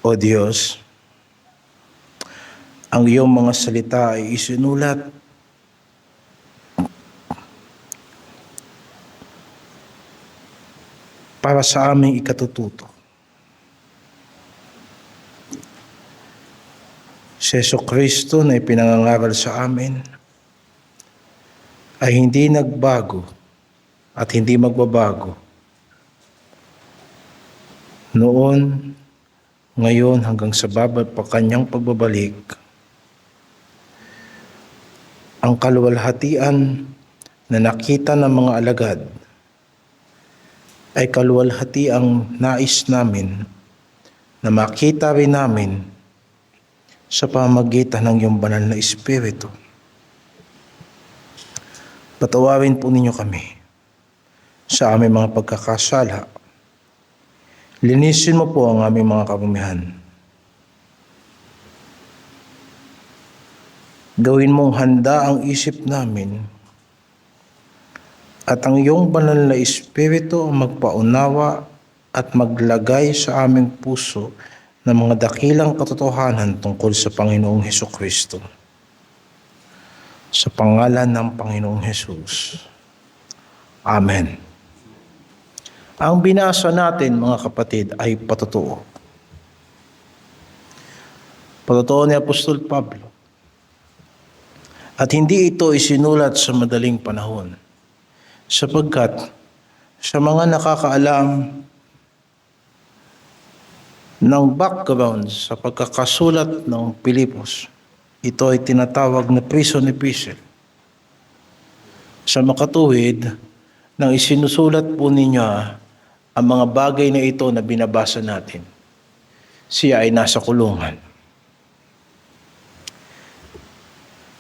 O Diyos, ang iyong mga salita ay isinulat para sa aming ikatututo. Si Jesucristo na ipinangangaral sa amin ay hindi nagbago at hindi magbabago. Noon, ngayon hanggang sa kanyang pagbabalik, ang kaluwalhatian na nakita ng mga alagad ay kaluwalhatiang nais namin na makita rin namin sa pamamagitan ng iyong banal na Espiritu. Patawarin po ninyo kami sa aming mga pagkakasala. Linisin mo po ang aming mga karumihan. Gawin mong handa ang isip namin at ang iyong banal na Espiritu ang magpaunawa at maglagay sa aming puso ng mga dakilang katotohanan tungkol sa Panginoong Hesukristo. Sa pangalan ng Panginoong Hesus. Amen. Ang binasa natin, mga kapatid, ay patotoo. Patotoo ni Apostol Pablo. At hindi ito isinulat sa madaling panahon, sapagkat sa mga nakakaalam ng background sa pagkakasulat ng Pilipos, ito ay tinatawag na prison epistle. Sa makatuwid, nang isinusulat po ninyo ang mga bagay na ito na binabasa natin, siya ay nasa kulungan.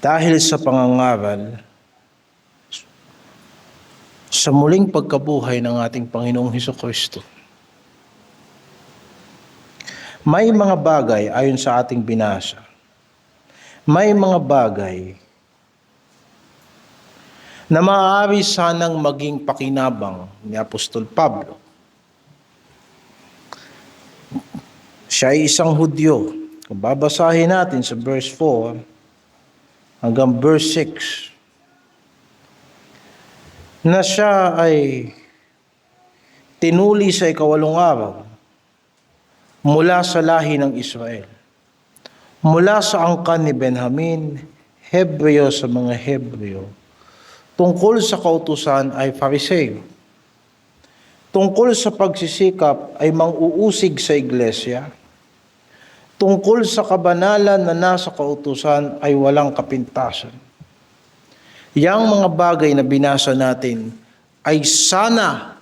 Dahil sa pangangaral, sa muling pagkabuhay ng ating Panginoong Hesukristo, may mga bagay ayon sa ating binasa, may mga bagay na maaari sanang maging pakinabang ni Apostol Pablo. Siya ay isang Hudyo. Kung babasahin natin sa verse 4 hanggang verse 6, na siya ay tinuli sa ikawalong araw mula sa lahi ng Israel, mula sa angkan ni Benjamin, Hebreo sa mga Hebreo, tungkol sa kautusan ay Fariseo, tungkol sa pagsisikap ay mang-uusig sa iglesia, tungkol sa kabanalan na nasa kautusan ay walang kapintasan. Yang mga bagay na binasa natin ay sana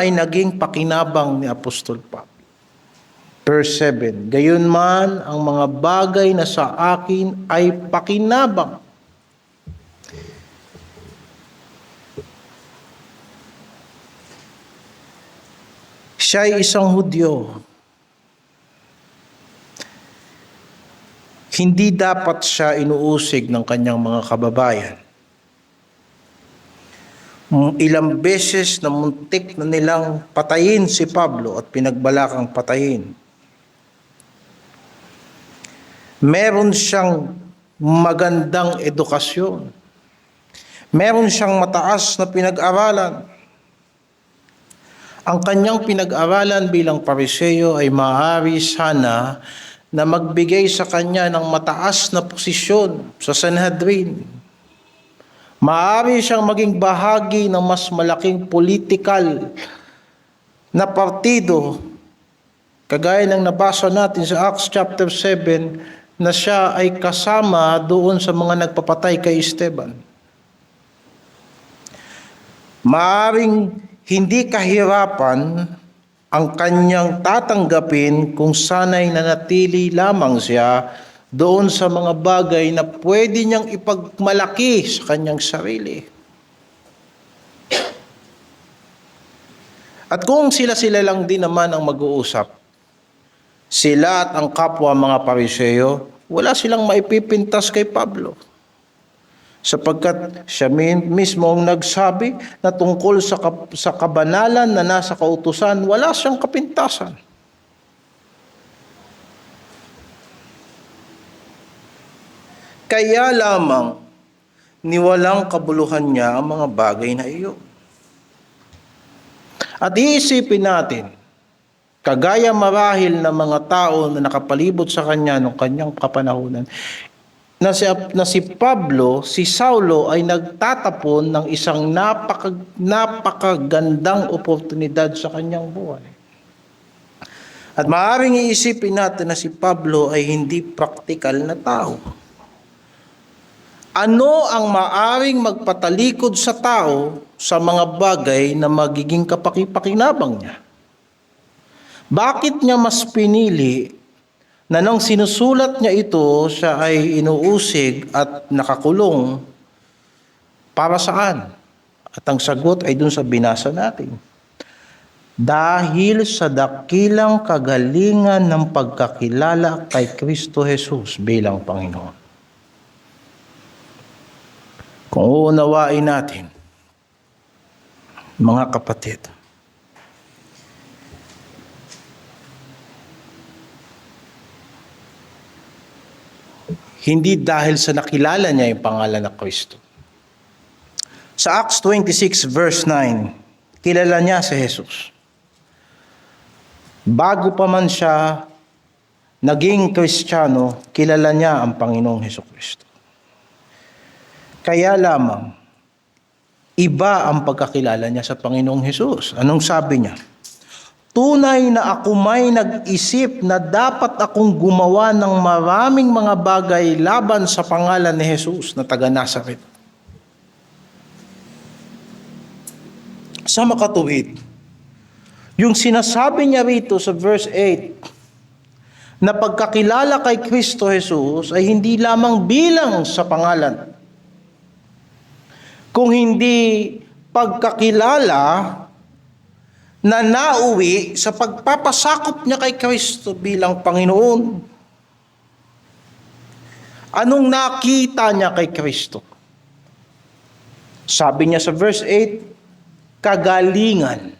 ay naging pakinabang ni Apostol Pablo. Verse 7, gayon man ang mga bagay na sa akin ay pakinabang. Siya ay isang Hudyo. Hindi dapat siya inuusig ng kanyang mga kababayan. Ilang beses na muntik na nilang patayin si Pablo at pinagbalakang patayin. Meron siyang magandang edukasyon. Meron siyang mataas na pinag-aralan. Ang kanyang pinag-aralan bilang Pariseo ay maaari sana na magbigay sa kanya ng mataas na posisyon sa Sanhedrin. Maaari siyang maging bahagi ng mas malaking political na partido, kagaya ng nabasa natin sa Acts chapter 7, na siya ay kasama doon sa mga nagpapatay kay Esteban. Maaring hindi kahirapan ang kanyang tatanggapin kung sana'y nanatili lamang siya doon sa mga bagay na pwede niyang ipagmalaki sa kanyang sarili. At kung sila-sila lang din naman ang mag-uusap, sila at ang kapwa mga Pariseo, wala silang maipipintas kay Pablo. sapagkat siya mismo ang nagsabi na tungkol sa kabanalan na nasa kautusan, wala siyang kapintasan. Kaya lamang niwalang kabuluhan niya ang mga bagay na iyon. At iisipin natin, kagaya marahil ng mga tao na nakapalibot sa kanya noong kanyang kapanahunan, na si Pablo, si Saulo ay nagtatapon ng isang napakagandang oportunidad sa kanyang buhay. At maaaring iisipin natin na si Pablo ay hindi praktikal na tao. Ano ang maaaring magpatalikod sa tao sa mga bagay na magiging kapaki-pakinabang niya? Bakit niya mas pinili na nang sinusulat niya ito, siya ay inuusig at nakakulong? Para saan? At ang sagot ay dun sa binasa natin. Dahil sa dakilang kagalingan ng pagkakilala kay Kristo Jesus bilang Panginoon. Kung uunawain natin, mga kapatid, hindi dahil sa nakilala niya yung pangalan ng Kristo. Sa Acts 26 verse 9, kilala niya si Jesus. Bago pa man siya naging Kristiyano, kilala niya ang Panginoong Hesukristo. Kaya lamang, iba ang pagkakilala niya sa Panginoong Hesus. Anong sabi niya? Tunay na ako may nag-isip na dapat akong gumawa ng maraming mga bagay laban sa pangalan ni Jesus na taga Nazaret. Sa makatuwid, yung sinasabi niya rito sa verse 8, na pagkakilala kay Kristo Jesus ay hindi lamang bilang sa pangalan, kung hindi pagkakilala na nauwi sa pagpapasakop niya kay Kristo bilang Panginoon. Anong nakita niya kay Kristo? Sabi niya sa verse 8, kagalingan.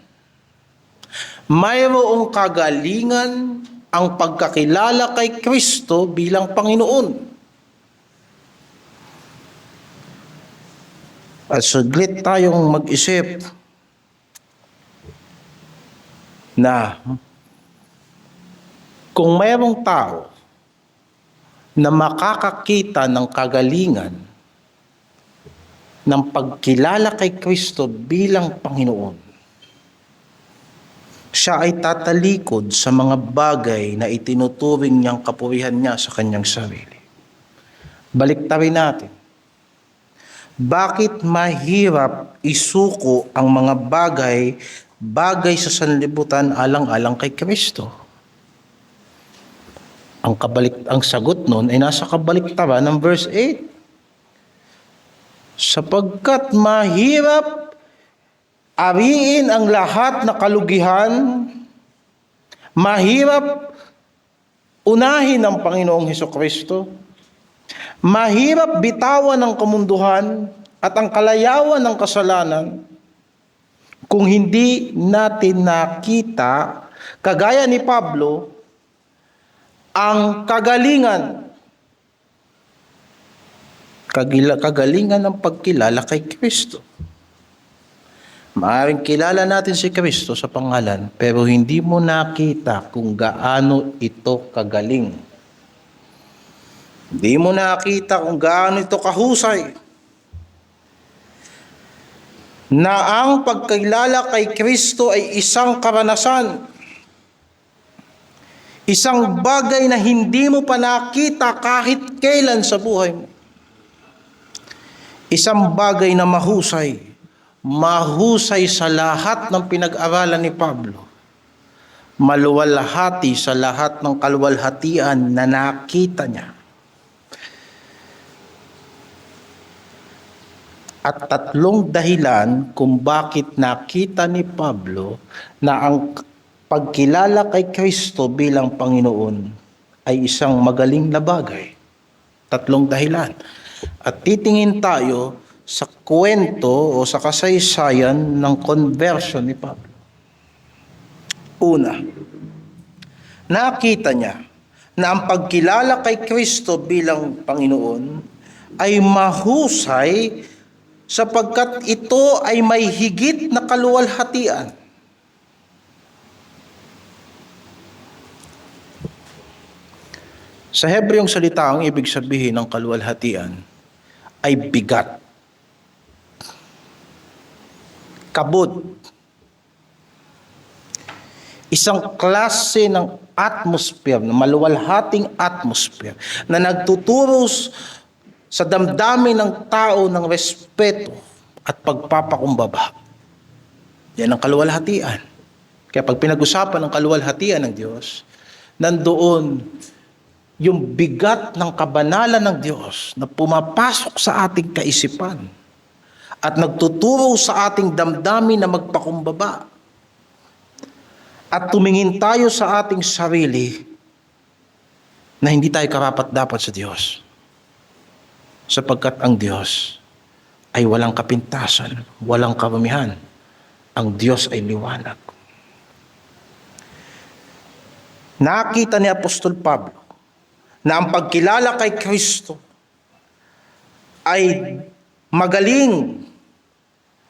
Mayroong kagalingan ang pagkakilala kay Kristo bilang Panginoon. At saglit tayong mag-isip na kung mayroong tao na makakakita ng kagalingan ng pagkilala kay Kristo bilang Panginoon, siya ay tatalikod sa mga bagay na itinuturing niyang kapurihan niya sa kanyang sarili. Baliktarin natin. Bakit mahirap isuko ang mga bagay sa sanlibutan alang-alang kay Kristo? Ang sagot nun ay nasa kabaliktaran ng verse 8. Sapagkat mahirap ariin ang lahat na kalugihan, mahirap unahin ang Panginoong Hesukristo, mahirap bitawan ng kamunduhan at ang kalayawan ng kasalanan kung hindi natin nakita, kagaya ni Pablo, ang kagalingan ng pagkilala kay Kristo. Maaaring kilala natin si Kristo sa pangalan, pero hindi mo nakita kung gaano ito kagaling. Hindi mo nakita kung gaano ito kahusay. Na ang pagkilala kay Kristo ay isang karanasan. Isang bagay na hindi mo pa nakita kahit kailan sa buhay mo. Isang bagay na mahusay. Mahusay sa lahat ng pinag-aralan ni Pablo. Maluwalhati sa lahat ng kaluwalhatian na nakita niya. At tatlong dahilan kung bakit nakita ni Pablo na ang pagkilala kay Kristo bilang Panginoon ay isang magaling na bagay. Tatlong dahilan. At titingin tayo sa kwento o sa kasaysayan ng conversion ni Pablo. Una, nakita niya na ang pagkilala kay Kristo bilang Panginoon ay mahusay sapagkat ito ay may higit na kaluwalhatian. Sa Hebreong salita, ang ibig sabihin ng kaluwalhatian ay bigat, kabod, isang klase ng atmosphere, na maluwalhating atmosphere, na nagtuturo sa damdamin ng tao ng respeto at pagpapakumbaba. Yan ang kaluwalhatian. Kaya pag pinag-usapan ng kaluwalhatian ng Diyos, nandoon yung bigat ng kabanalan ng Diyos na pumapasok sa ating kaisipan at nagtuturo sa ating damdamin na magpakumbaba. At tumingin tayo sa ating sarili na hindi tayo karapat-dapat sa Diyos. Sapagkat ang Diyos ay walang kapintasan, walang karumihan. Ang Diyos ay liwanag. Nakita ni Apostol Pablo na ang pagkilala kay Kristo ay magaling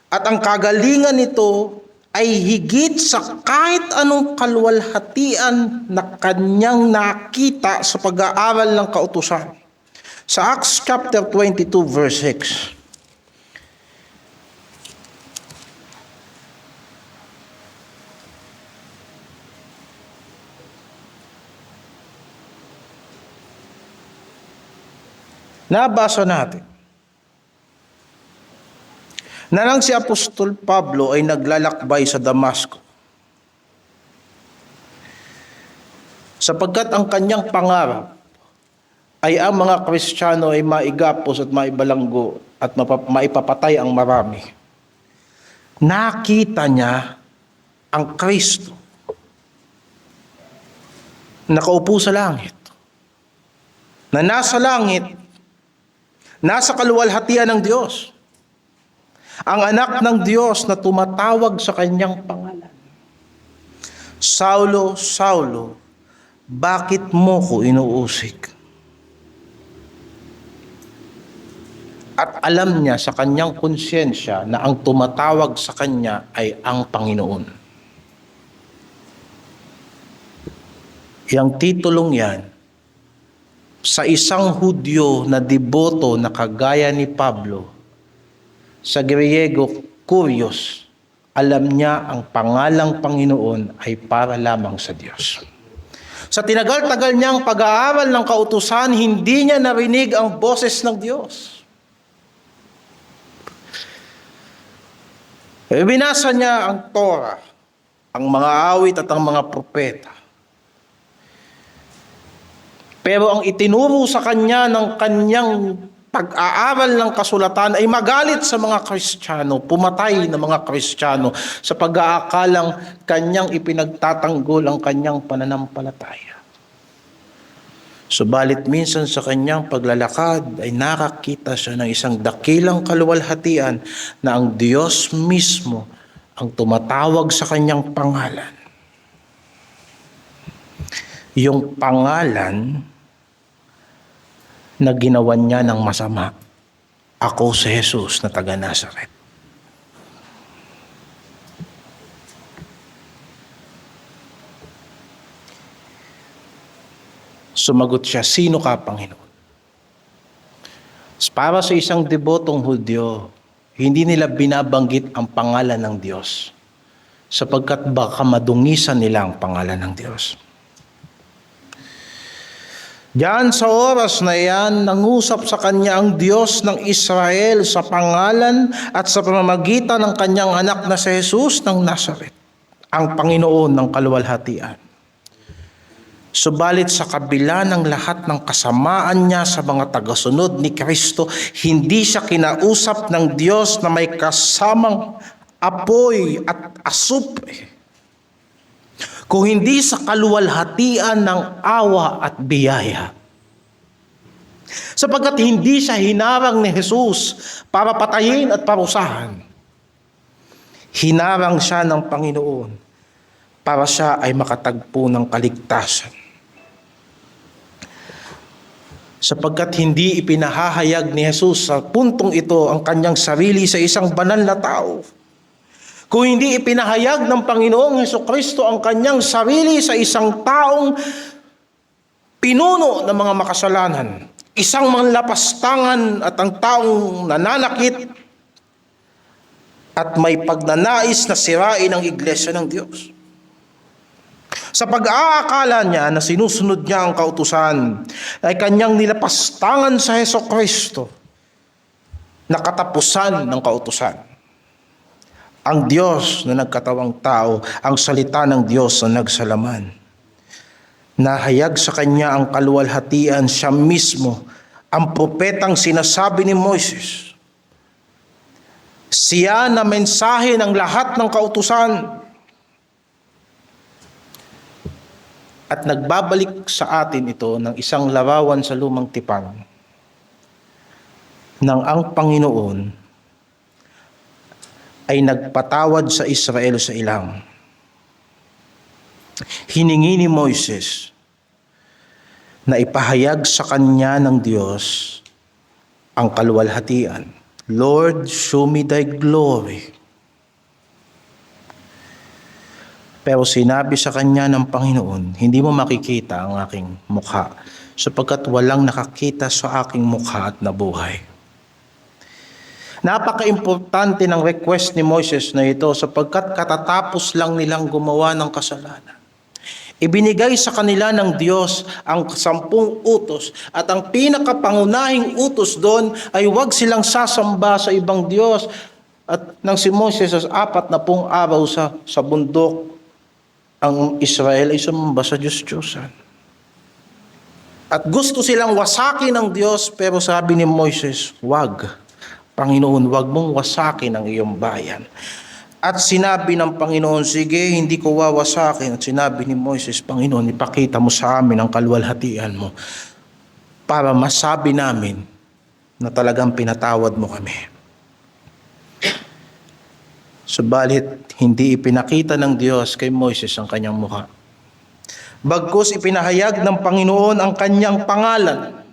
at ang kagalingan nito ay higit sa kahit anong kaluwalhatian na kanyang nakita sa pag-aaral ng kautusan. Sa Acts chapter 22 verse 6, nabasa natin na nang si Apostol Pablo ay naglalakbay sa Damasco, sapagkat ang kanyang pangarap ay ang mga Kristiyano ay maigapos at maibalanggo at maipapatay ang marami. Nakita niya ang Kristo nakaupo sa langit, na nasa langit, nasa kaluwalhatian ng Diyos. Ang anak ng Diyos na tumatawag sa kanyang pangalan. Saulo, Saulo, bakit mo ko inuusig? At alam niya sa kanyang konsyensya na ang tumatawag sa kanya ay ang Panginoon. Yang titulong yan, sa isang Hudyo na deboto na kagaya ni Pablo, sa Griego, Kurios, alam niya ang pangalang Panginoon ay para lamang sa Diyos. Sa tinagal-tagal niyang pag-aaral ng kautusan, hindi niya narinig ang boses ng Diyos. Binasa niya ang Torah, ang mga awit at ang mga propeta. Pero ang itinuro sa kanya ng kanyang pag-aaral ng kasulatan ay magalit sa mga Kristiyano, pumatay ng mga Kristiyano sa pag-aakalang kanyang ipinagtatanggol ang kanyang pananampalataya. Subalit minsan sa kanyang paglalakad ay nakakita siya ng isang dakilang kaluwalhatian na ang Diyos mismo ang tumatawag sa kanyang pangalan. Yung pangalan na ginawan niya ng masama. Ako si Jesus na taga Nazaret. Sumagot siya, sino ka, Panginoon? Para sa isang debotong Hudyo, hindi nila binabanggit ang pangalan ng Diyos sapagkat baka madungisan nila ang pangalan ng Diyos. Diyan sa oras na yan, nangusap sa kanya ang Diyos ng Israel sa pangalan at sa pamamagitan ng kanyang anak na si Jesus ng Nazaret, ang Panginoon ng kaluwalhatian. Subalit sa kabila ng lahat ng kasamaan niya sa mga tagasunod ni Kristo, hindi siya kinausap ng Diyos na may kasamang apoy at asupre, kung hindi sa kaluwalhatian ng awa at biyaya. Sapagkat hindi siya hinarang ni Jesus para patayin at parusahan. Hinarang siya ng Panginoon para siya ay makatagpo ng kaligtasan. Sapagkat hindi ipinahahayag ni Jesus sa puntong ito ang kanyang sarili sa isang banal na tao. Kung hindi ipinahayag ng Panginoong Hesukristo ang kanyang sarili sa isang taong pinuno ng mga makasalanan, isang manlapastangan at ang taong nananakit at may pagnanais na sirain ang iglesia ng Diyos. Sa pag-aakala niya na sinusunod niya ang kautusan, ay kanyang nilapastangan sa Hesukristo na katapusan ng kautusan. Ang Diyos na nagkatawang tao, ang salita ng Diyos na nagsalaman. Nahayag sa kanya ang kaluwalhatian, siya mismo, ang propetang sinasabi ni Moises. Siya na mensahe ng lahat ng kautusan. At nagbabalik sa atin ito ng isang larawan sa lumang tipan nang ang Panginoon ay nagpatawad sa Israel sa ilang. Hiningi ni Moises na ipahayag sa kanya ng Diyos ang kaluwalhatian. Lord, show me thy glory. Pero sinabi sa kanya ng Panginoon, hindi mo makikita ang aking mukha, sapagkat walang nakakita sa aking mukha at nabuhay. Napaka-importante ng request ni Moises na ito, sapagkat katatapos lang nilang gumawa ng kasalanan. Ibinigay sa kanila ng Diyos ang 10 utos, at ang pinakapangunahing utos doon ay huwag silang sasamba sa ibang Diyos. At nang si Moises sa 40 araw sa bundok, ang Israel ay sumamba sa Diyos-Diyosan. At gusto silang wasakin ng Diyos, pero sabi ni Moises, wag, Panginoon, wag mong wasakin ang iyong bayan. At sinabi ng Panginoon, sige, hindi ko wawasakin. At sinabi ni Moises, Panginoon, ipakita mo sa amin ang kaluwalhatian mo para masabi namin na talagang pinatawad mo kami. Subalit, hindi ipinakita ng Diyos kay Moises ang kanyang mukha. Bagkus ipinahayag ng Panginoon ang kanyang pangalan.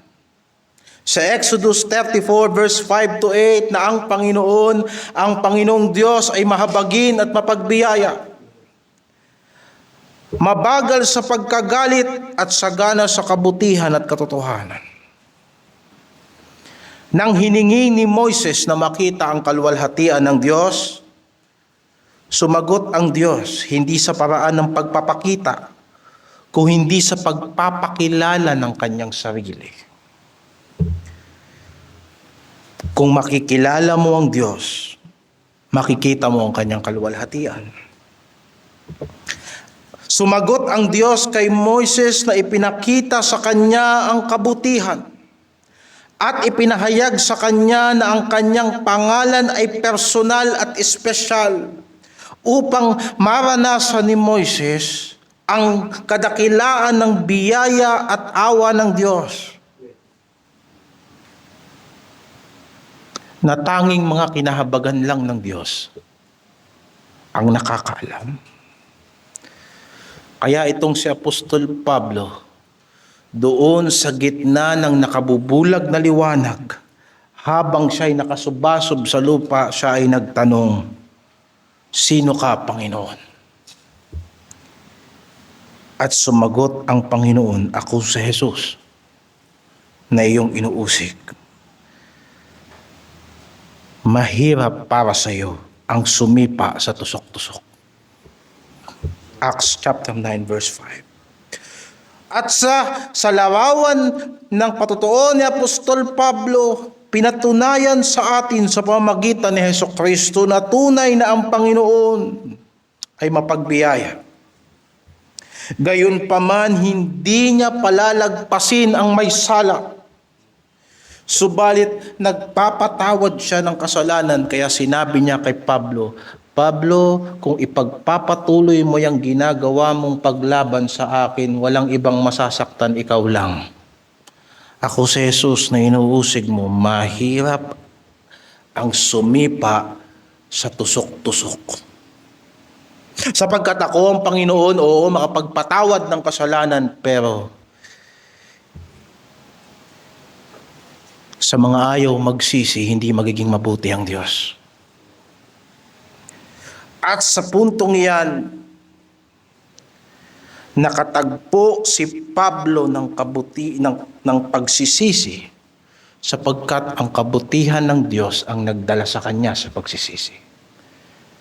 Sa Exodus 34 verse 5 to 8 na ang Panginoong Diyos ay mahabagin at mapagbiyaya. Mabagal sa pagkagalit at sagana sa kabutihan at katotohanan. Nang hiningi ni Moises na makita ang kaluwalhatian ng Diyos, sumagot ang Diyos, hindi sa paraan ng pagpapakita, kung hindi sa pagpapakilala ng kanyang sarili. Kung makikilala mo ang Diyos, makikita mo ang kanyang kaluwalhatian. Sumagot ang Diyos kay Moises na ipinakita sa kanya ang kabutihan at ipinahayag sa kanya na ang kanyang pangalan ay personal at espesyal, upang maranasan ni Moises ang kadakilaan ng biyaya at awa ng Diyos na tanging mga kinahabagan lang ng Diyos ang nakakaalam. Kaya itong si Apostol Pablo, doon sa gitna ng nakabubulag na liwanag, habang siya ay nakasubasob sa lupa, siya ay nagtanong, sino ka, Panginoon? At sumagot ang Panginoon, ako si Jesus na iyong inuusig. Mahirap para sa iyo ang sumipa sa tusok-tusok. Acts chapter 9 verse 5. At sa larawan ng patutuo ni Apostol Pablo, pinatunayan sa atin sa pamamagitan ni Hesukristo na tunay na ang Panginoon ay mapagbiyaya. Gayunpaman, hindi niya palalagpasin ang may sala. Subalit, nagpapatawad siya ng kasalanan, kaya sinabi niya kay Pablo, Pablo, kung ipagpapatuloy mo yung ginagawa mong paglaban sa akin, walang ibang masasaktan, ikaw lang. Ako si Jesus na inuusig mo, mahirap ang sumipa sa tusok-tusok. Sapagkat ako ang Panginoon, oo, makapagpatawad ng kasalanan, pero sa mga ayaw magsisi, hindi magiging mabuti ang Diyos. At sa puntong iyan, nakatagpo si Pablo ng pagsisisi, sapagkat ang kabutihan ng Diyos ang nagdala sa kanya sa pagsisisi.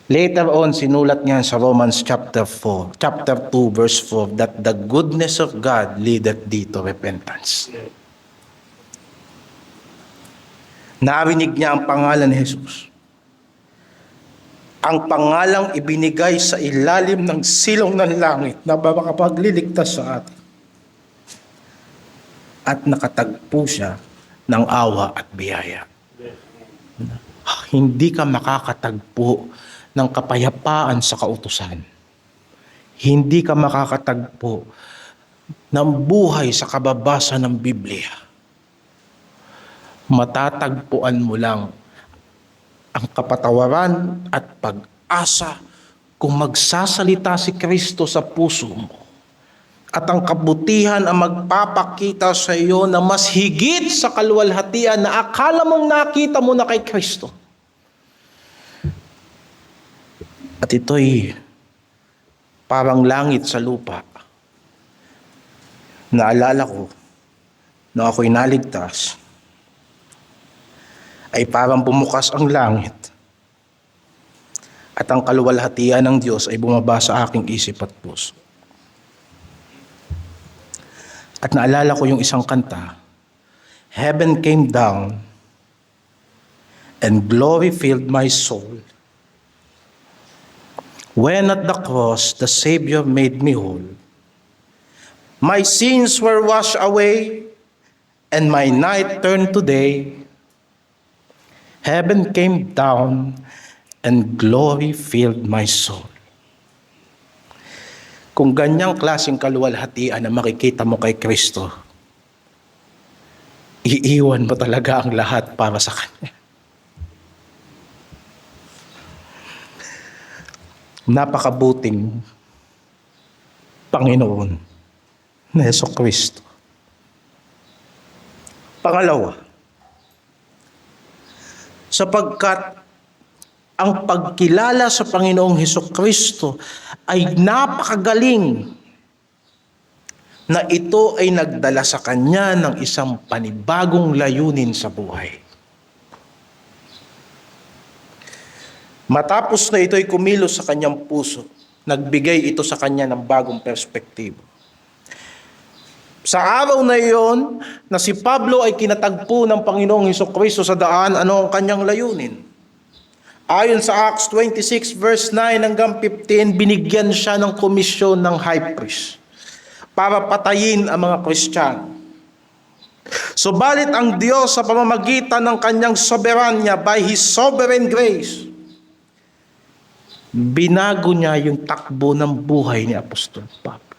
Later on, sinulat niya sa Romans chapter 2, verse 4, that the goodness of God leadeth thee to repentance. Narinig niya ang pangalan ni Jesus. Ang pangalang ibinigay sa ilalim ng silong ng langit na makapagliligtas sa atin. At nakatagpo siya ng awa at biyaya. Hindi ka makakatagpo ng kapayapaan sa kautusan. Hindi ka makakatagpo ng buhay sa kababasa ng Biblia. Matatagpuan mo lang ang kapatawaran at pag-asa kung magsasalita si Kristo sa puso mo. At ang kabutihan ang magpapakita sa iyo na mas higit sa kaluwalhatian na akala mong nakita mo na kay Kristo. At ito'y parang langit sa lupa. Naalala ko na ako'y naligtas, ay parang bumukas ang langit at ang kaluwalhatian ng Diyos ay bumaba sa aking isip at puso. At naalala ko yung isang kanta, Heaven came down and glory filled my soul. When at the cross the Savior made me whole, my sins were washed away and my night turned to day. Heaven came down and glory filled my soul. Kung ganyang klaseng kaluwalhatian na makikita mo kay Kristo, iiwan mo talaga ang lahat para sa Kanya. Napakabuting Panginoon na Jesucristo. Pangalawa, sapagkat ang pagkilala sa Panginoong Jesucristo ay napakagaling na ito ay nagdala sa Kanya ng isang panibagong layunin sa buhay. Matapos na ito'y kumilos sa kanyang puso, nagbigay ito sa kanya ng bagong perspektibo. Sa araw na iyon, na si Pablo ay kinatagpo ng Panginoong Jesucristo sa daan, ano ang kanyang layunin? Ayon sa Acts 26 verse 9 hanggang 15, binigyan siya ng komisyon ng high priest para patayin ang mga Kristiyano. Subalit ang Diyos sa pamamagitan ng kanyang soberanya, by His sovereign grace, binago niya yung takbo ng buhay ni Apostol Pablo.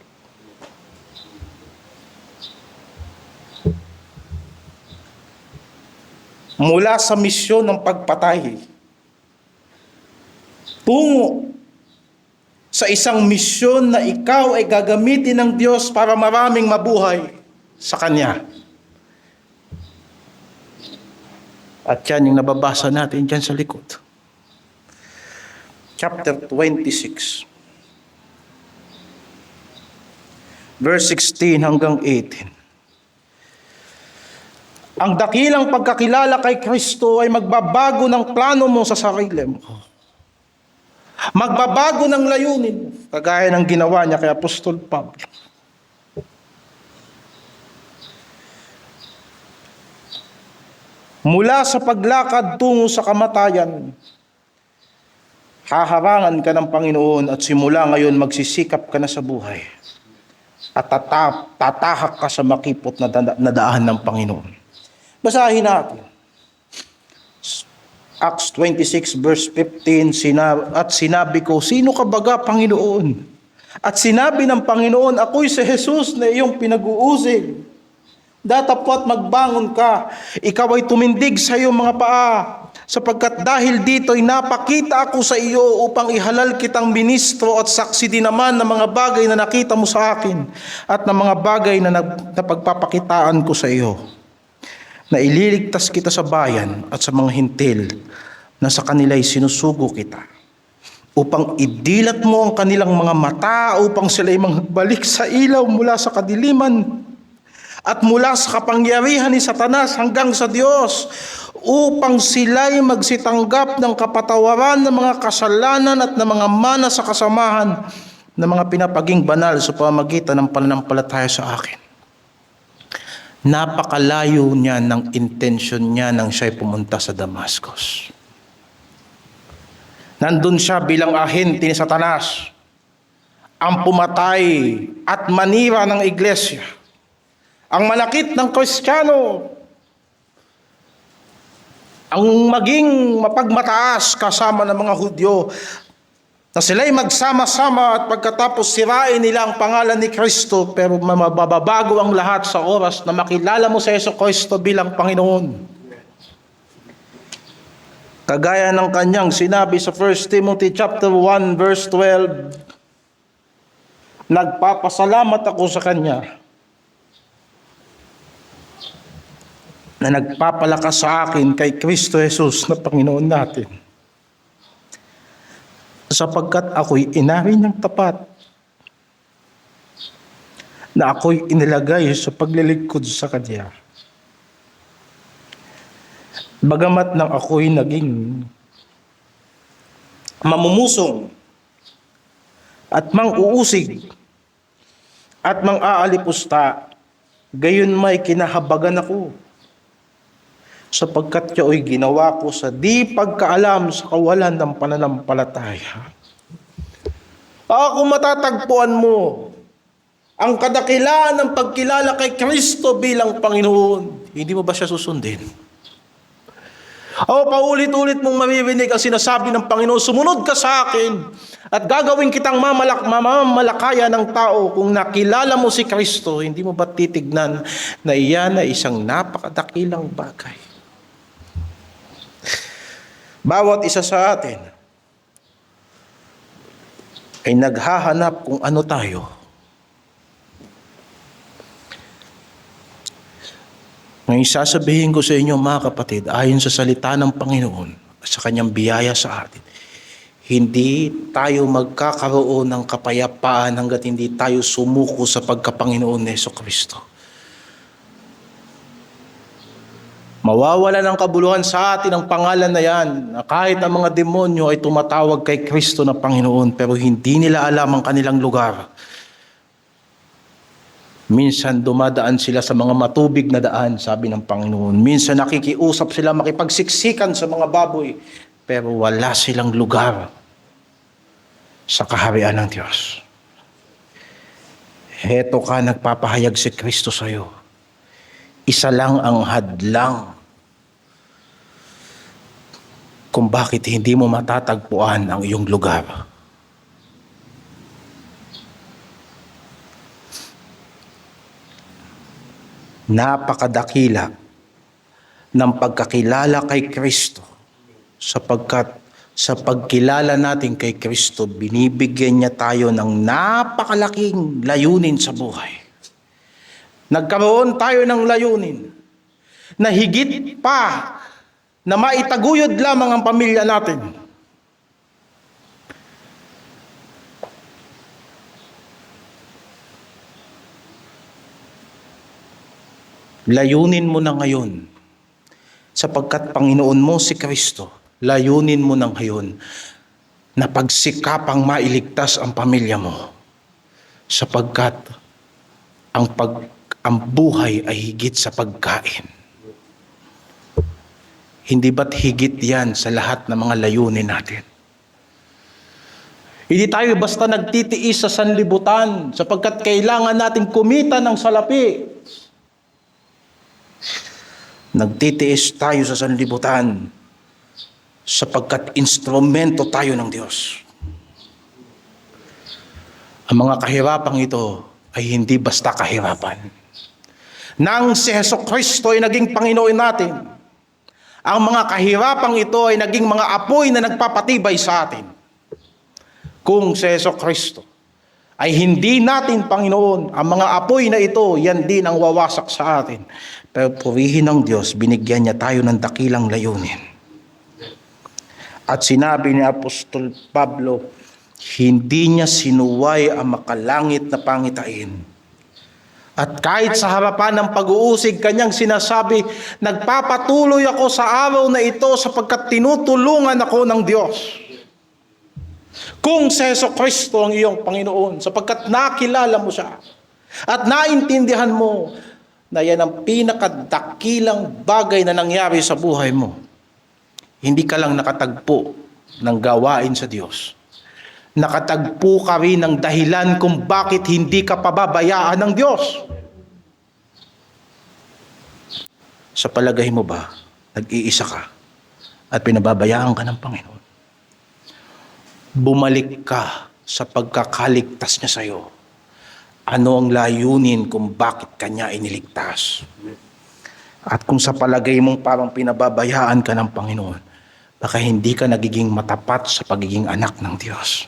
Mula sa misyon ng pagpatay, tungo sa isang misyon na ikaw ay gagamitin ng Diyos para maraming mabuhay sa Kanya. At yan yung nababasa natin dyan sa likod. Chapter 26, verse 16 hanggang 18. Ang dakilang pagkakilala kay Kristo ay magbabago ng plano mo sa sarili mo. Magbabago ng layunin mo, kagaya ng ginawa niya kay Apostol Pablo. Mula sa paglakad tungo sa kamatayan, haharangan ka ng Panginoon at simula ngayon magsisikap ka na sa buhay at tatahak ka sa makipot na daan ng Panginoon. Basahin natin. Acts 26 verse 15, at sinabi ko, sino ka baga, Panginoon? At sinabi ng Panginoon, ako'y si Jesus na iyong pinag-uusig. Datapwat magbangon ka. Ikaw ay tumindig sa iyong mga paa, sapagkat dahil dito'y napakita ako sa iyo upang ihalal kitang ministro at saksi din naman ng mga bagay na nakita mo sa akin at ng mga bagay na napagpapakitaan ko sa iyo, na ililigtas kita sa bayan at sa mga hintil na sa kanila'y sinusugo kita, upang idilat mo ang kanilang mga mata upang sila'y magbalik sa ilaw mula sa kadiliman at mula sa kapangyarihan ni Satanas hanggang sa Diyos, upang sila'y magsitanggap ng kapatawaran ng mga kasalanan at ng mga mana sa kasamahan ng mga pinapaging banal sa pamamagitan ng pananampalataya sa akin. Napakalayo niya ng intensyon niya nang siya'y pumunta sa Damascus. Nandun siya bilang ahente ni Satanas, ang pumatay at manira ng iglesia, ang manakit ng Kristiyano, ang maging mapagmataas kasama ng mga Hudyo, na sila'y magsama-sama at pagkatapos sirain nila ang pangalan ni Kristo, pero mababago ang lahat sa oras na makilala mo sa Jesucristo bilang Panginoon. Kagaya ng kanyang sinabi sa 1 Timothy chapter 1 verse 12, nagpapasalamat ako sa kanya na nagpapalakas sa akin kay Kristo Jesus na Panginoon natin, sapagkat ako'y inari niyang tapat, na ako'y inilagay sa paglilingkod sa Kanya. Bagamat nang ako'y naging mamumusong at mang-uusig at mang-aalipusta, gayon may kinahabagan ako, sapagkat yao'y ginawa ko sa di pagkaalam sa kawalan ng pananampalataya. Kung matatagpuan mo ang kadakilaan ng pagkilala kay Kristo bilang Panginoon, hindi mo ba siya susundin? Paulit-ulit mong maririnig ang sinasabi ng Panginoon, sumunod ka sa akin at gagawin kitang mamamalakaya ng tao. Kung nakilala mo si Kristo, hindi mo ba titignan na iyan ay isang napakadakilang bagay? Bawat isa sa atin ay naghahanap kung ano tayo. Ngayon sasabihin ko sa inyo mga kapatid, ayon sa salita ng Panginoon at sa kanyang biyaya sa atin, hindi tayo magkakaroon ng kapayapaan hanggat hindi tayo sumuko sa pagkapanginoon ni Jesucristo. Mawawala ng kabuluhan sa atin ang pangalan na yan, na kahit ang mga demonyo ay tumatawag kay Kristo na Panginoon, pero hindi nila alam ang kanilang lugar. Minsan dumadaan sila sa mga matubig na daan, sabi ng Panginoon. Minsan nakikiusap sila makipagsiksikan sa mga baboy, pero wala silang lugar sa kaharian ng Diyos. Heto ka, nagpapahayag si Kristo sa iyo. Isa lang ang hadlang kung bakit hindi mo matatagpuan ang iyong lugar. Napakadakila ng pagkakilala kay Kristo, sapagkat sa pagkilala natin kay Kristo, binibigyan niya tayo ng napakalaking layunin sa buhay. Nagkaroon tayo ng layunin na higit pa na maitaguyod lamang ang pamilya natin. Layunin mo na ngayon, sapagkat Panginoon mo si Kristo, layunin mo na ngayon na pagsikapang mailigtas ang pamilya mo, sapagkat ang buhay ay higit sa pagkain. Hindi ba't higit yan sa lahat ng mga layunin natin? Hindi tayo basta nagtitiis sa sanlibutan sapagkat kailangan natin kumita ng salapi. Nagtitiis tayo sa sanlibutan sapagkat instrumento tayo ng Diyos. Ang mga kahirapang ito ay hindi basta kahirapan. Nang si Hesukristo ay naging Panginoon natin, ang mga kahirapang ito ay naging mga apoy na nagpapatibay sa atin. Kung si Hesukristo ay hindi natin Panginoon, ang mga apoy na ito, yan din ang wawasak sa atin. Pero purihin ng Diyos, binigyan niya tayo ng dakilang layunin. At sinabi ni Apostol Pablo, hindi niya sinuway ang makalangit na pangitain. At kahit sa harapan ng pag-uusig, kanyang sinasabi, nagpapatuloy ako sa araw na ito sapagkat tinutulungan ako ng Diyos. Kung si Hesukristo ang iyong Panginoon, sapagkat nakilala mo siya at naintindihan mo na yan ang pinakadakilang bagay na nangyari sa buhay mo, hindi ka lang nakatagpo ng gawain sa Diyos. Nakatagpo ka rin ng dahilan kung bakit hindi ka pababayaan ng Diyos. Sa palagay mo ba, nag-iisa ka at pinababayaan ka ng Panginoon? Bumalik ka sa pagkakaligtas niya sa iyo. Ano ang layunin kung bakit kanya iniligtas? At kung sa palagay mong parang pinababayaan ka ng Panginoon, baka hindi ka nagiging matapat sa pagiging anak ng Diyos.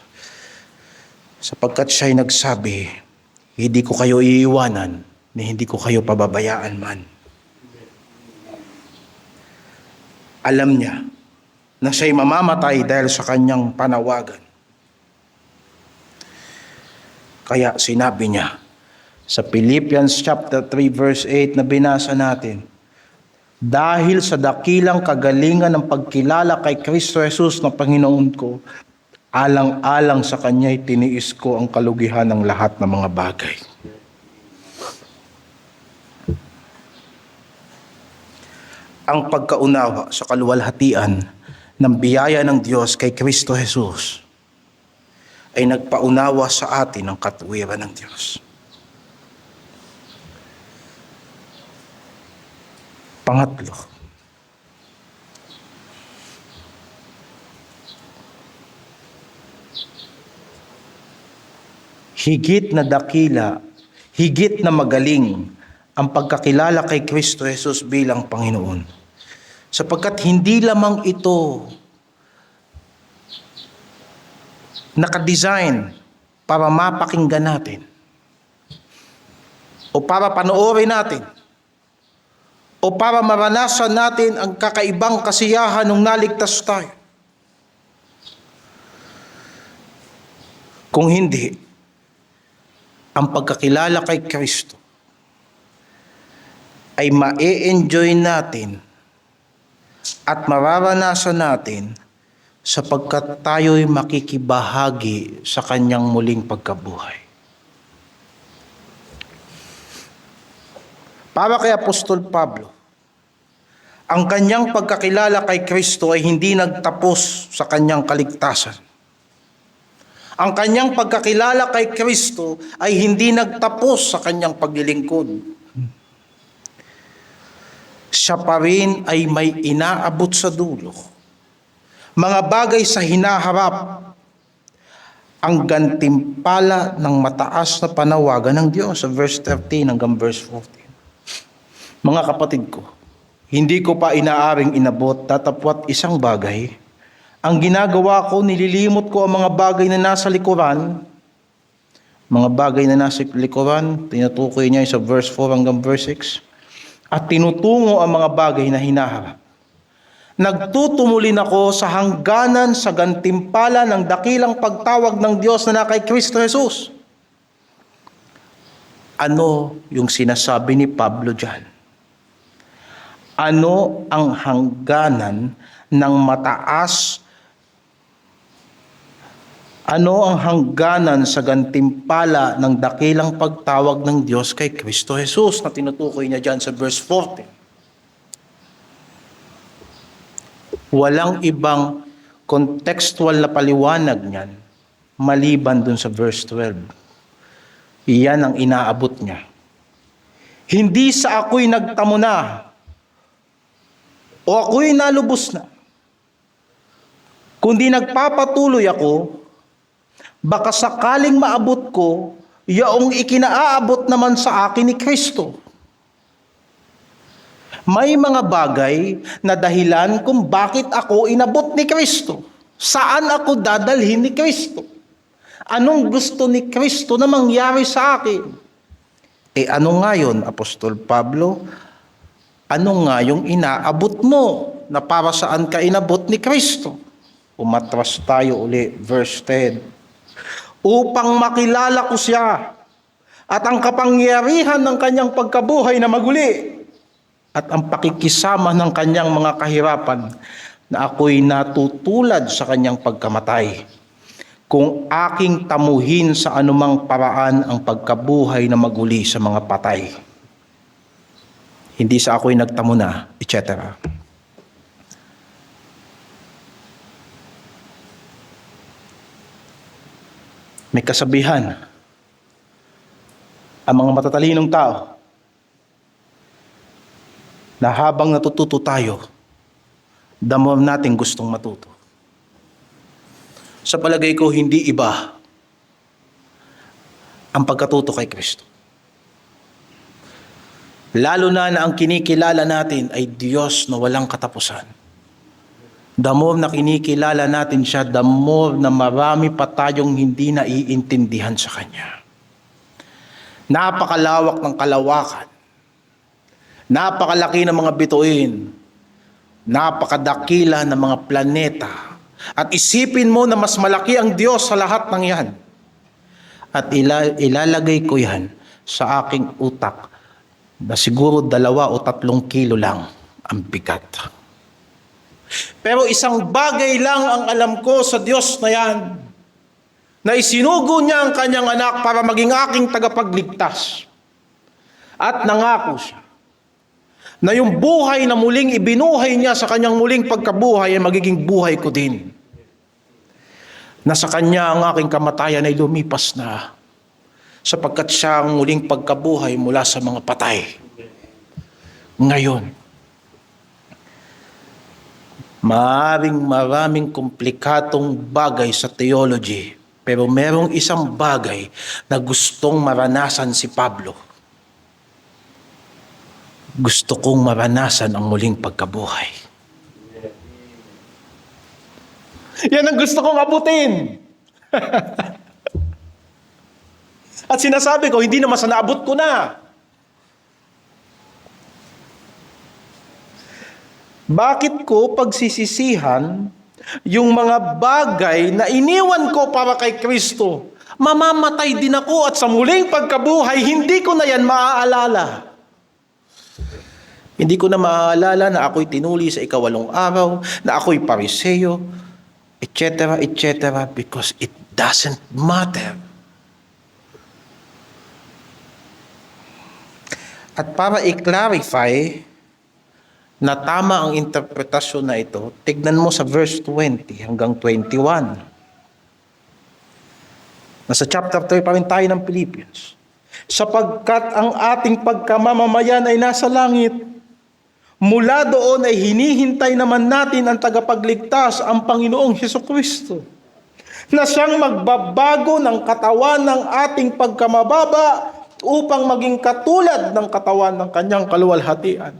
Sapagkat siya'y nagsabi, hindi ko kayo iiwanan, ni hindi ko kayo pababayaan man. Alam niya na siya'y mamamatay dahil sa kanyang panawagan. Kaya sinabi niya sa Philippians chapter 3 verse 8 na binasa natin, dahil sa dakilang kagalingan ng pagkilala kay Kristo Jesus na Panginoon ko, alang-alang sa Kanya'y tiniis ko ang kalugihan ng lahat ng mga bagay. Ang pagkaunawa sa kaluwalhatian ng biyaya ng Diyos kay Kristo Jesus ay nagpaunawa sa atin ng katuwiran ng Diyos. Pangatlo, higit na dakila, higit na magaling ang pagkakilala kay Kristo Jesus bilang Panginoon. Sapagkat hindi lamang ito nakadesign para mapakinggan natin o para panoorin natin o para maranasan natin ang kakaibang kasiyahan nung naligtas tayo. Kung hindi, ang pagkakilala kay Kristo ay ma-enjoy natin at mararanasan natin sapagkat tayo'y makikibahagi sa kanyang muling pagkabuhay. Para kay Apostol Pablo, ang kanyang pagkakilala kay Kristo ay hindi nagtapos sa kanyang kaligtasan. Ang kanyang pagkakilala kay Kristo ay hindi nagtapos sa kanyang paglilingkod. Siya pa rin ay may inaabot sa dulo. Mga bagay sa hinaharap, ang gantimpala ng mataas na panawagan ng Diyos sa verse 13 hanggang verse 14. Mga kapatid ko, hindi ko pa inaaring inabot tatapwat isang bagay. Ang ginagawa ko, nililimot ko ang mga bagay na nasa likuran. Mga bagay na nasa likuran, tinutukoy niya sa verse 4 hanggang verse 6. At tinutungo ang mga bagay na hinaharap. Nagtutumulin ako sa hangganan sa gantimpala ng dakilang pagtawag ng Diyos na kay Kristo Jesus. Ano yung sinasabi ni Pablo dyan? Ano ang hangganan ng mataas? Ano ang hangganan sa gantimpala ng dakilang pagtawag ng Diyos kay Kristo Jesus na tinutukoy niya dyan sa verse 14? Walang ibang contextual na paliwanag niyan maliban dun sa verse 12. Iyan ang inaabot niya. Hindi sa ako'y nagtamo na o ako'y nalubos na, kundi nagpapatuloy ako. Baka sakaling maabot ko, yaong ikinaaabot naman sa akin ni Kristo. May mga bagay na dahilan kung bakit ako inabot ni Kristo. Saan ako dadalhin ni Kristo? Anong gusto ni Kristo na mangyari sa akin? Ano nga yun, Apostol Pablo? Ano nga yung inaabot mo na para saan ka inabot ni Kristo? Umatras tayo uli, verse 10. Upang makilala ko siya at ang kapangyarihan ng kanyang pagkabuhay na maguli at ang pakikisama ng kanyang mga kahirapan na ako'y natutulad sa kanyang pagkamatay. Kung aking tamuhin sa anumang paraan ang pagkabuhay na maguli sa mga patay. Hindi sa ako'y nagtamo na, etc. May kasabihan, ang mga matatalinong tao, na habang natututo tayo, the more nating gustong matuto. Sa palagay ko, hindi iba ang pagkatuto kay Kristo. Lalo na ang kinikilala natin ay Diyos na walang katapusan. The more na kinikilala natin siya, the more na marami pa tayong hindi naiintindihan sa Kanya. Napakalawak ng kalawakan. Napakalaki ng mga bituin. Napakadakila ng mga planeta. At isipin mo na mas malaki ang Diyos sa lahat ng yan. At ilalagay ko yan sa aking utak na siguro 2 o 3 kilo lang ang bigat. Pero isang bagay lang ang alam ko sa Diyos na yan, na isinugo niya ang kanyang anak para maging aking tagapagligtas. At nangako siya na yung buhay na muling ibinuhay niya sa kanyang muling pagkabuhay ay magiging buhay ko din. Na sa kanya ang aking kamatayan ay lumipas na sapagkat siya ang muling pagkabuhay mula sa mga patay. Ngayon, maraming komplikadong bagay sa theology, pero merong isang bagay na gustong maranasan si Pablo. Gusto kong maranasan ang muling pagkabuhay. Yan ang gusto kong abutin. At sinasabi ko, hindi naman sa naabot ko na. Bakit ko pagsisisihan yung mga bagay na iniwan ko para kay Kristo? Mamamatay din ako at sa muling pagkabuhay, hindi ko na yan maaalala. Hindi ko na maaalala na ako'y tinuli sa 8 araw, na ako'y Pariseo, etc., etc., because it doesn't matter. At para i-clarify na tama ang interpretasyon na ito, tignan mo sa verse 20 hanggang 21. Nasa chapter 3 pa rin tayo ng Philippians. Sapagkat ang ating pagkamamamayan ay nasa langit, mula doon ay hinihintay naman natin ang tagapagligtas, ang Panginoong Hesukristo, na siyang magbabago ng katawan ng ating pagkamababa upang maging katulad ng katawan ng kanyang kaluwalhatian.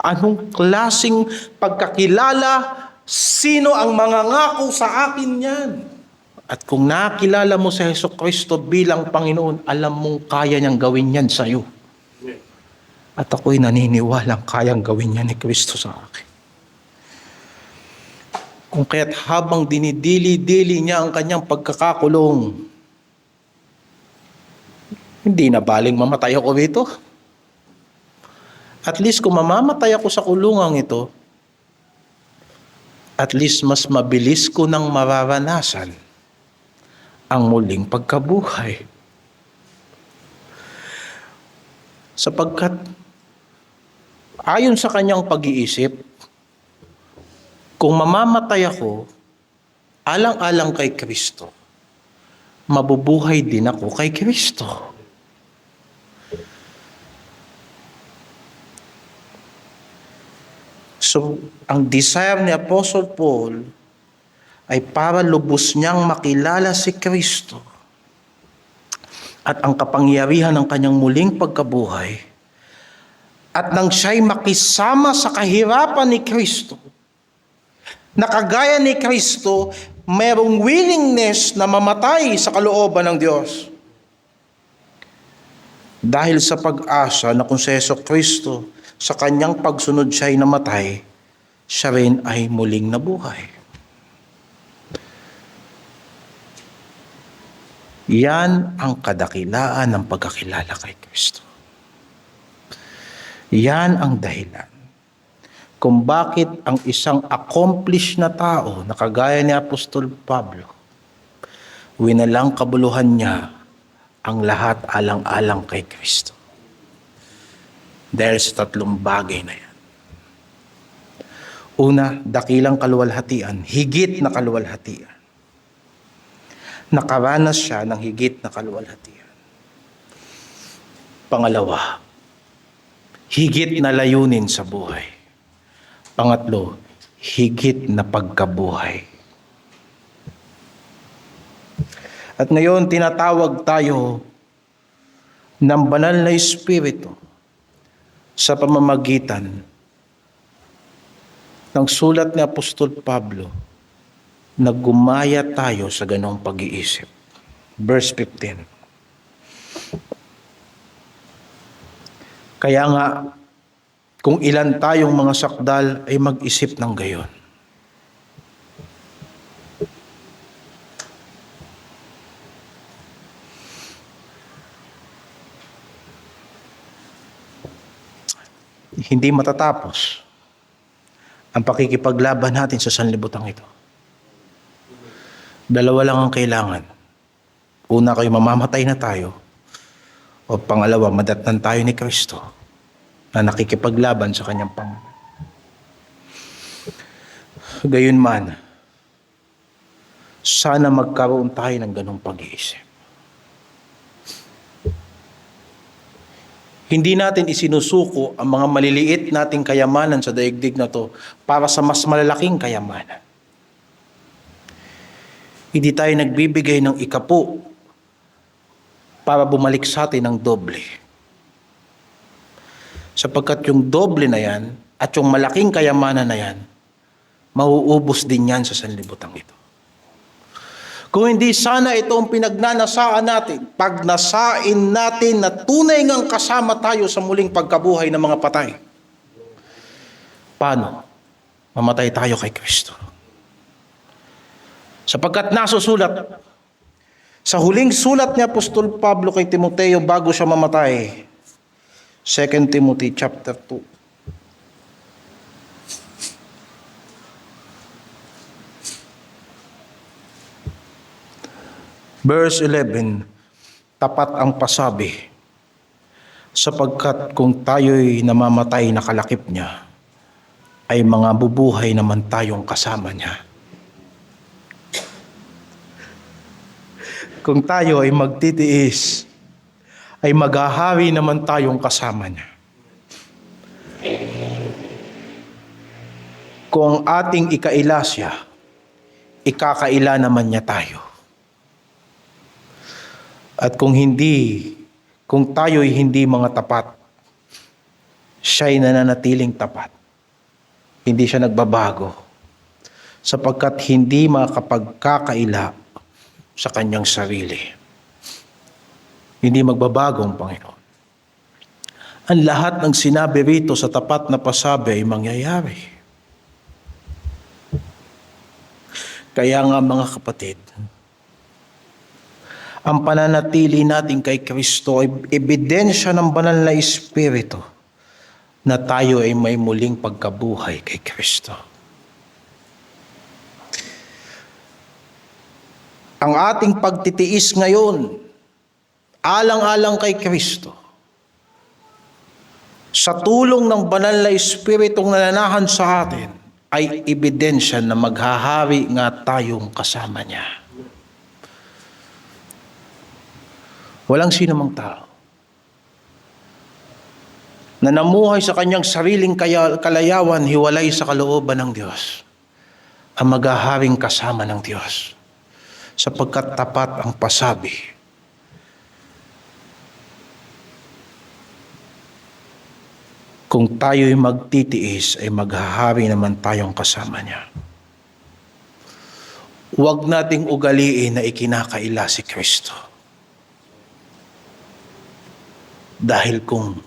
Anong klaseng pagkakilala? Sino ang mangangako sa akin yan? At kung nakilala mo si Hesukristo bilang Panginoon, alam mong kaya niyang gawin yan sa iyo. At ako'y naniniwalang kayang gawin niya ni Kristo sa akin. Kung kaya't habang dinidili-dili niya ang kanyang pagkakakulong, hindi na baling mamatay ako rito. At least kung mamamatay ako sa kulungang ito, at least mas mabilis ko nang mararanasan ang muling pagkabuhay. Sapagkat ayon sa kanyang pag-iisip, kung mamamatay ako, alang-alang kay Kristo, mabubuhay din ako kay Kristo. So, ang desire ni Apostle Paul ay para lubos niyang makilala si Kristo at ang kapangyarihan ng kanyang muling pagkabuhay At nang siya'y makisama sa kahirapan ni Kristo, na kagaya ni Kristo, mayroong willingness na mamatay sa kalooban ng Diyos. Dahil sa pag-asa na kung si Jesucristo, sa kanyang pagsunod siya'y namatay, siya rin ay muling nabuhay. Yan ang kadakilaan ng pagkakilala kay Kristo. Yan ang dahilan kung bakit ang isang accomplished na tao na kagaya ni Apostol Pablo, winalang kabuluhan niya ang lahat alang-alang kay Kristo. Dahil sa tatlong bagay na yan. Una, dakilang kaluwalhatian, higit na kaluwalhatian. Nakaranas siya ng higit na kaluwalhatian. Pangalawa, higit na layunin sa buhay. Pangatlo, higit na pagkabuhay. At ngayon, tinatawag tayo ng banal na Espiritu sa pamamagitan ng sulat ni Apostol Pablo na gumaya tayo sa ganong pag-iisip. Verse 15. Kaya nga, kung ilan tayong mga sakdal ay mag-isip ng gayon. Hindi matatapos ang pakikipaglaban natin sa sanlibutan ito. Dalawa lang ang kailangan. Una, kayo mamamatay na tayo. O pangalawa, madatnan tayo ni Kristo na nakikipaglaban sa kanyang Panginoon. Gayunman, sana magkaroon tayo ng ganong pag-iisip. Hindi natin isinusuko ang mga maliliit nating kayamanan sa daigdig na to para sa mas malalaking kayamanan. Hindi tayo nagbibigay ng ikapo para bumalik sa atin ng doble. Sapagkat yung doble na yan at yung malaking kayamanan na yan, mauubos din yan sa sanlibutan ito. Kung hindi sana ito ang pinagnanasaan natin, pag nasain natin na tunay ngang kasama tayo sa muling pagkabuhay ng mga patay. Paano? Mamatay tayo kay Kristo. Sapagkat nasusulat, sa huling sulat ni Apostol Pablo kay Timoteo bago siya mamatay, 2 Timothy chapter 2. Verse 11, tapat ang pasabi, sapagkat kung tayo'y namamatay na kalakip niya, ay mga bubuhay naman tayong kasama niya. Kung tayo ay magtitiis, ay maghahari naman tayong kasama niya. Kung ating ikaila siya, ikakaila naman niya tayo. At kung tayo'y hindi mga tapat, siya'y nananatiling tapat. Hindi siya nagbabago, sapagkat hindi makapagkakaila sa kanyang sarili. Hindi magbabago ang Panginoon. Ang lahat ng sinabi rito sa tapat na pasabi ay mangyayari. Kaya nga mga kapatid, ang pananatili natin kay Kristo ay ebidensya ng banal na Espiritu na tayo ay may muling pagkabuhay kay Kristo. Ang ating pagtitiis ngayon, alang-alang kay Kristo, sa tulong ng banal na Espiritong nananahan sa atin, ay ebidensya na maghahari nga tayong kasama niya. Walang sinumang tao na namuhay sa kanyang sariling kalayawan, hiwalay sa kalooban ng Diyos, ang maghaharing kasama ng Diyos, sapagkat tapat ang pasabi. Kung tayo'y magtitiis, ay maghahari naman tayong kasama niya. Huwag nating ugaliin na ikinakaila si Kristo. Dahil kung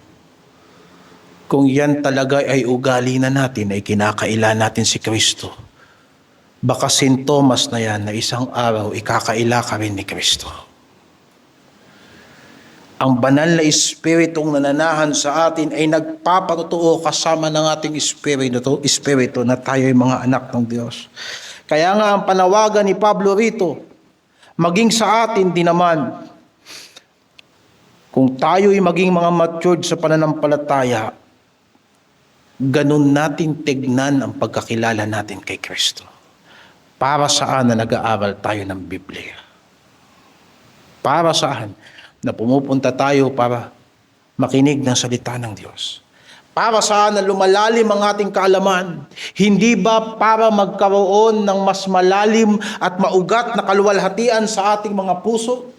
yan talaga ay ugali na natin, ay kinakaila natin si Kristo, baka sintomas na yan na isang araw ikakaila ka rin ni Kristo. Ang banal na Espiritong nananahan sa atin ay nagpapatotoo kasama ng ating Espiritu na tayo ay mga anak ng Diyos. Kaya nga ang panawagan ni Pablo rito, maging sa atin din naman, kung tayo ay maging mga matured sa pananampalataya, ganun natin tignan ang pagkakilala natin kay Kristo. Para saan na nag-aaral tayo ng Biblia? Para saan na pumupunta tayo para makinig ng salita ng Diyos? Para saan na lumalalim ang ating kaalaman? Hindi ba para magkaroon ng mas malalim at maugat na kaluwalhatian sa ating mga puso?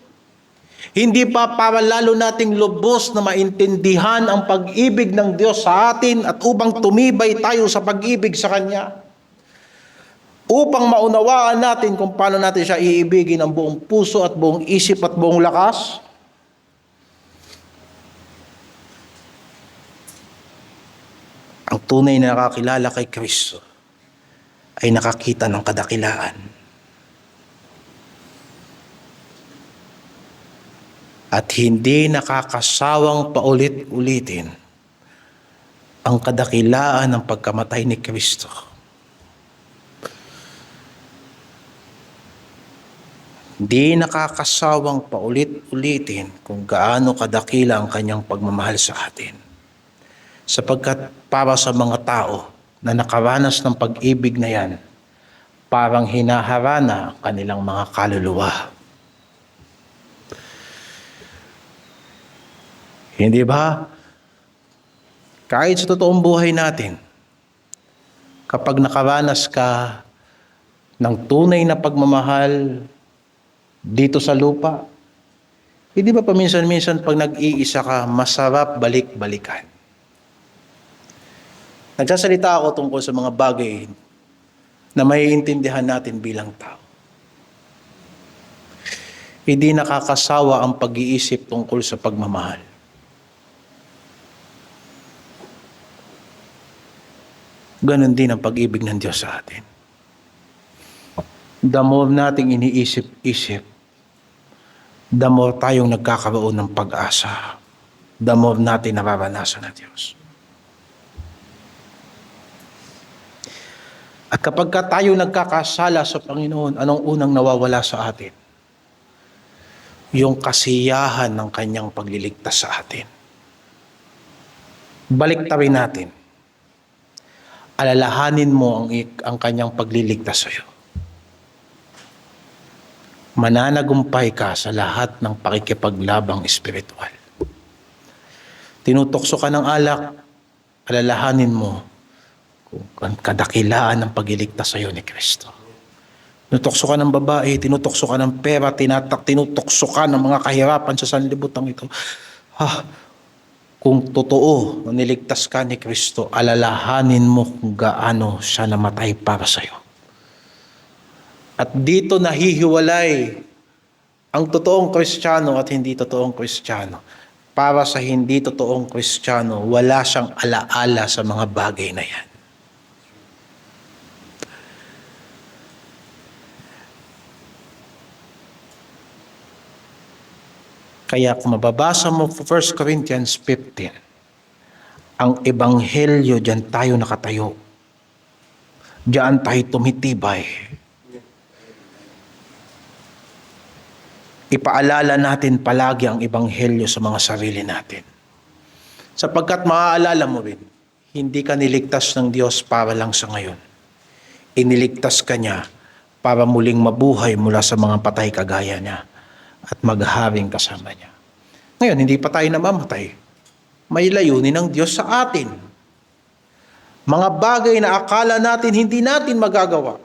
Hindi pa para lalo nating lubos na maintindihan ang pag-ibig ng Diyos sa atin at upang tumibay tayo sa pag-ibig sa Kanya? Upang maunawaan natin kung paano natin siya iibigin ang buong puso at buong isip at buong lakas? Ang tunay na nakakilala kay Kristo ay nakakita ng kadakilaan. At hindi nakakasawang paulit-ulitin ang kadakilaan ng pagkamatay ni Kristo. Hindi nakakasawang paulit-ulitin kung gaano kadakila ang kanyang pagmamahal sa atin. Sapagkat para sa mga tao na nakaranas ng pag-ibig na yan, parang hinaharana ang kanilang mga kaluluwa. Hindi ba? Kahit sa totoong buhay natin, kapag nakaranas ka ng tunay na pagmamahal dito sa lupa, hindi ba paminsan-minsan pag nag-iisa ka, masarap balik-balikan? Nagsasalita ako tungkol sa mga bagay na maiintindihan natin bilang tao. Hindi nakakasawa ang pag-iisip tungkol sa pagmamahal. Ganon din ang pag-ibig ng Diyos sa atin. The more nating iniisip-isip, the more tayong nagkakaroon ng pag-asa. The more natin nararanasan ng Diyos. At kapag tayo nagkakasala sa Panginoon, anong unang nawawala sa atin? Yung kasiyahan ng kanyang pagliligtas sa atin. Baliktarin natin. Alalahanin mo ang kanyang pagliligtas sa iyo. Mananagumpay ka sa lahat ng pakikipaglabang espiritual. Tinutokso ka ng alak, alalahanin mo kung kadakilaan ng pagliligtas sa iyo ni Kristo. Tinutokso ka ng babae, tinutokso ka ng pera, tinutokso ka ng mga kahirapan sa sanlibutan ito. Kung totoo na niligtas ka ni Kristo, alalahanin mo kung gaano siya namatay para sa iyo. At dito nahihiwalay ang totoong Kristiyano at hindi totoong Kristiyano. Para sa hindi totoong Kristiyano, wala siyang alaala sa mga bagay na yan. Kaya kung mababasa mo 1 Corinthians 15, ang ebanghelyo, diyan tayo nakatayo. Diyan tayo tumitibay. Ipaalala natin palagi ang ebanghelyo sa mga sarili natin. Sapagkat maaalala mo rin, hindi ka niligtas ng Diyos para lang sa ngayon. Iniligtas ka niya para muling mabuhay mula sa mga patay kagaya niya at magharing kasama niya. Ngayon, hindi pa tayo namamatay. May layunin ng Diyos sa atin. Mga bagay na akala natin hindi natin magagawa.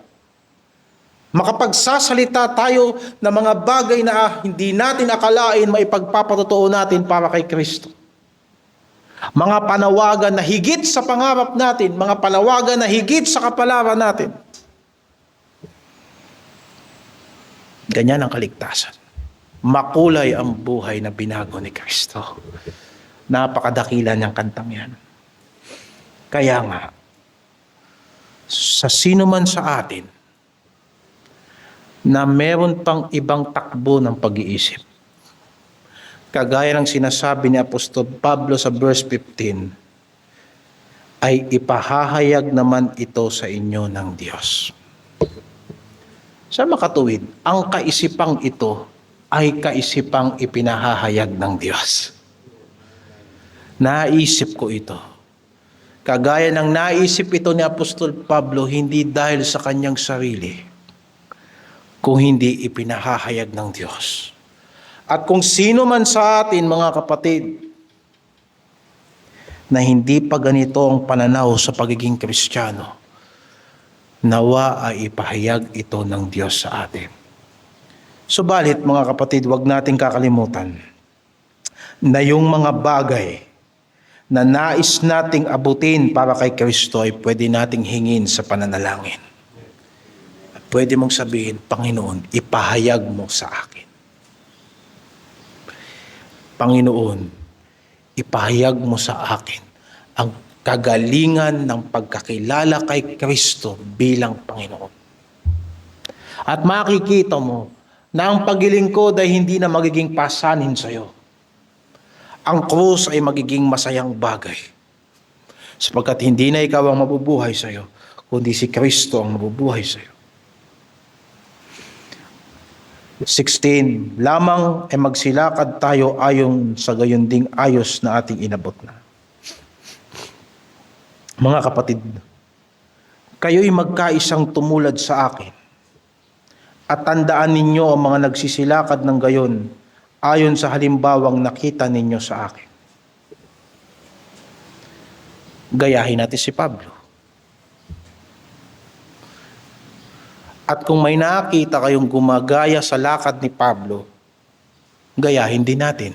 Makapagsasalita tayo ng mga bagay na hindi natin akalain maipagpapatotoo natin para kay Kristo. Mga panawagan na higit sa pangarap natin, mga panawagan na higit sa kapalaran natin. Ganyan ang kaligtasan. Makulay ang buhay na binago ni Kristo. Napakadakila niyang kantang yan. Kaya nga, sa sino man sa atin na meron pang ibang takbo ng pag-iisip, kagaya ng sinasabi ni Apostol Pablo sa verse 15, ay ipahahayag naman ito sa inyo ng Diyos. Sa makatuwid, ang kaisipang ito ay kaisipang ipinahahayag ng Diyos. Naisip ko ito. Kagaya ng naisip ito ni Apostol Pablo, hindi dahil sa kanyang sarili, kung hindi ipinahahayag ng Diyos. At kung sino man sa atin, mga kapatid, na hindi pa ganito ang pananaw sa pagiging Kristiyano, nawa ay ipahayag ito ng Diyos sa atin. Subalit, mga kapatid, huwag nating kakalimutan na yung mga bagay na nais nating abutin para kay Kristo ay pwede nating hingin sa pananalangin. At pwede mong sabihin, Panginoon, ipahayag mo sa akin. Panginoon, ipahayag mo sa akin ang kagalingan ng pagkakilala kay Kristo bilang Panginoon. At makikita mo na ang paglilingkod ay hindi na magiging pasanin sa iyo. Ang krus ay magiging masayang bagay. Sapagkat hindi na ikaw ang mabubuhay sa iyo, kundi si Kristo ang mabubuhay sa iyo. 16, lamang ay magsilakad tayo ayon sa gayon ding ayos na ating inabot na. Mga kapatid, kayo'y magkaisang tumulad sa akin. At tandaan ninyo ang mga nagsisilakad ng gayon ayon sa halimbawang nakita ninyo sa akin. Gayahin natin si Pablo. At kung may nakita kayong gumagaya sa lakad ni Pablo, gayahin din natin.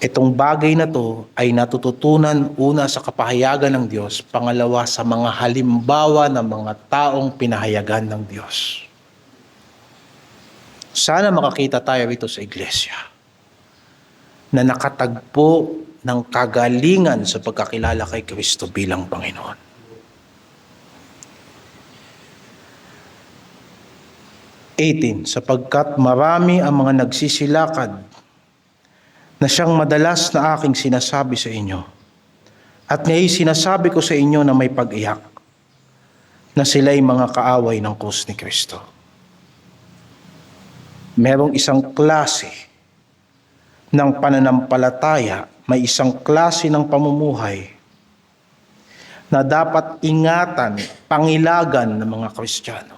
Itong bagay na to ay natututunan una sa kapahayagan ng Diyos, pangalawa sa mga halimbawa ng mga taong pinahayagan ng Diyos. Sana makakita tayo rito sa iglesia na nakatagpo ng kagalingan sa pagkakilala kay Kristo bilang Panginoon. Sapagkat marami ang mga nagsisilakad na siyang madalas na aking sinasabi sa inyo. At ngayon sinasabi ko sa inyo na may pag-iyak, na sila'y mga kaaway ng krus ni Kristo. Merong isang klase ng pananampalataya, may isang klase ng pamumuhay na dapat ingatan, pangilagan ng mga Kristiyano.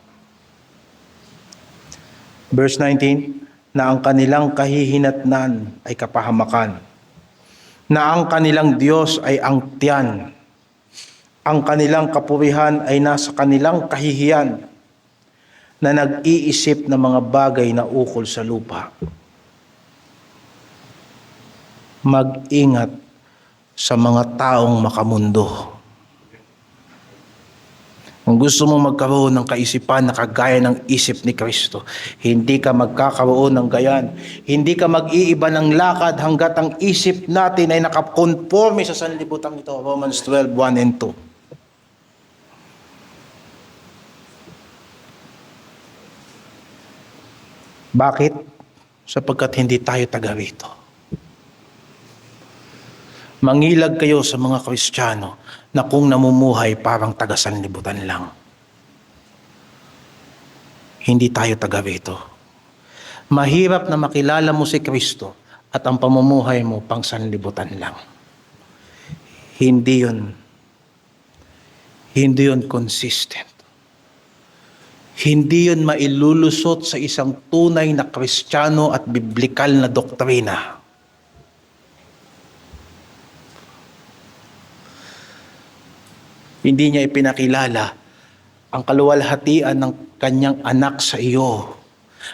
Verse 19, na ang kanilang kahihinatnan ay kapahamakan, na ang kanilang Diyos ay ang tiyan, ang kanilang kapurihan ay nasa kanilang kahihiyan, na nag-iisip ng mga bagay na ukol sa lupa. Mag-ingat sa mga taong makamundo. Kung gusto mong magkaroon ng kaisipan na kagaya ng isip ni Kristo, hindi ka magkakaroon ng gayan. Hindi ka mag-iiba ng lakad hanggat ang isip natin ay nakakonforme sa sanlibutan ito. Romans 12, 1 and 2. Bakit? Sapagkat hindi tayo taga rito. Mangilag kayo sa mga Kristiyano na kung namumuhay parang taga-sanlibutan lang. Hindi tayo taga rito. Mahirap na makilala mo si Kristo at ang pamumuhay mo pang sanlibutan lang. Hindi yun consistent. Hindi yun mailulusot sa isang tunay na Kristiyano at biblikal na doktrina. Hindi niya ipinakilala ang kaluwalhatian ng kanyang anak sa iyo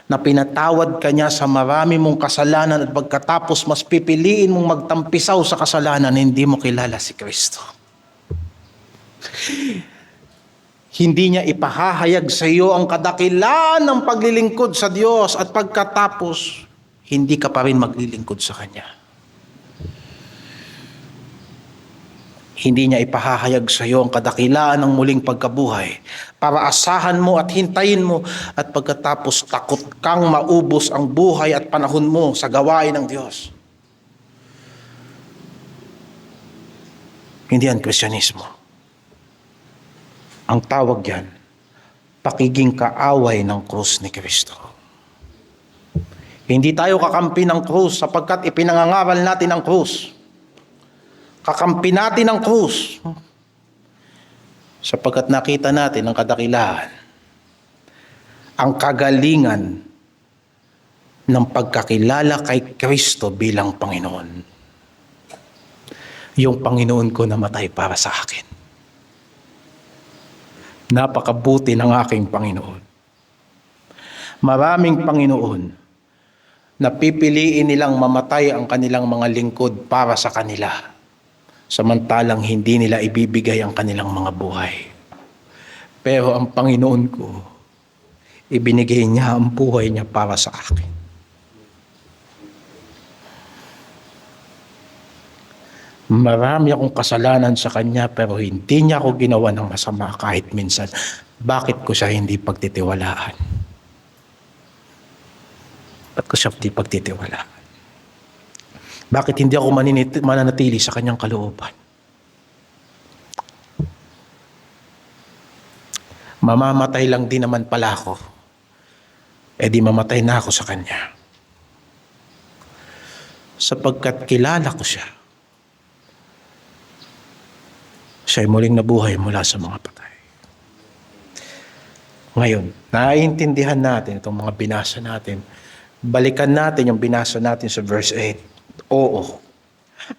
na pinatawad ka niya sa marami mong kasalanan at pagkatapos mas pipiliin mong magtampisaw sa kasalanan, hindi mo kilala si Kristo. Hindi niya ipahahayag sa iyo ang kadakilaan ng paglilingkod sa Diyos at pagkatapos, hindi ka pa rin maglilingkod sa Kanya. Hindi niya ipahahayag sa iyo ang kadakilaan ng muling pagkabuhay para asahan mo at hintayin mo at pagkatapos takot kang maubos ang buhay at panahon mo sa gawain ng Diyos. Hindi yan Kristyanismo. Ang tawag yan, pakiging kaaway ng krus ni Kristo. Hindi tayo kakampi ng krus sapagkat ipinangangaral natin ang krus. Kakampi natin ang krus sapagkat nakita natin ang kadakilaan, ang kagalingan ng pagkakilala kay Kristo bilang Panginoon. Yung Panginoon ko namatay para sa akin. Napakabuti ng aking Panginoon. Maraming Panginoon na pipiliin nilang mamatay ang kanilang mga lingkod para sa kanila. Samantalang hindi nila ibibigay ang kanilang mga buhay. Pero ang Panginoon ko, ibinigay niya ang buhay niya para sa akin. Marami akong kasalanan sa Kanya pero hindi niya ako ginawa ng masama kahit minsan. Bakit ko siya hindi pagtitiwalaan? Ba't ko siya hindi pagtitiwalaan? Bakit hindi ako mananatili sa Kanyang kalooban? Mamamatay lang din naman pala ako. Di mamatay na ako sa Kanya. Sapagkat kilala ko siya. Siya'y muling nabuhay mula sa mga patay. Ngayon, naiintindihan natin itong mga binasa natin. Balikan natin yung binasa natin sa verse 8. Oo.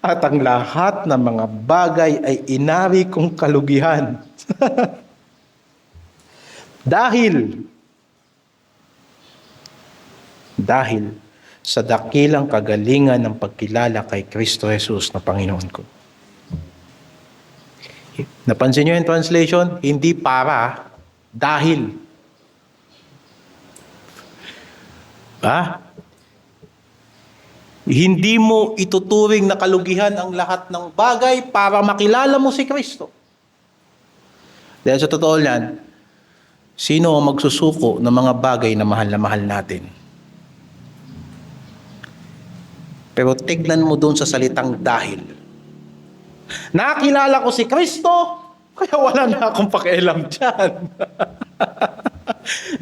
At ang lahat ng mga bagay ay inari kong kalugihan. Dahil sa dakilang kagalingan ng pagkilala kay Kristo Jesus na Panginoon ko. Napansin niyo yung translation? Hindi para, dahil. Hindi mo ituturing na kalugihan ang lahat ng bagay para makilala mo si Kristo. Dahil sa totoo niyan, sino ang magsusuko ng mga bagay na mahal natin? Pero tignan mo doon sa salitang dahil. Nakilala ko si Kristo, kaya wala na akong pakialam dyan.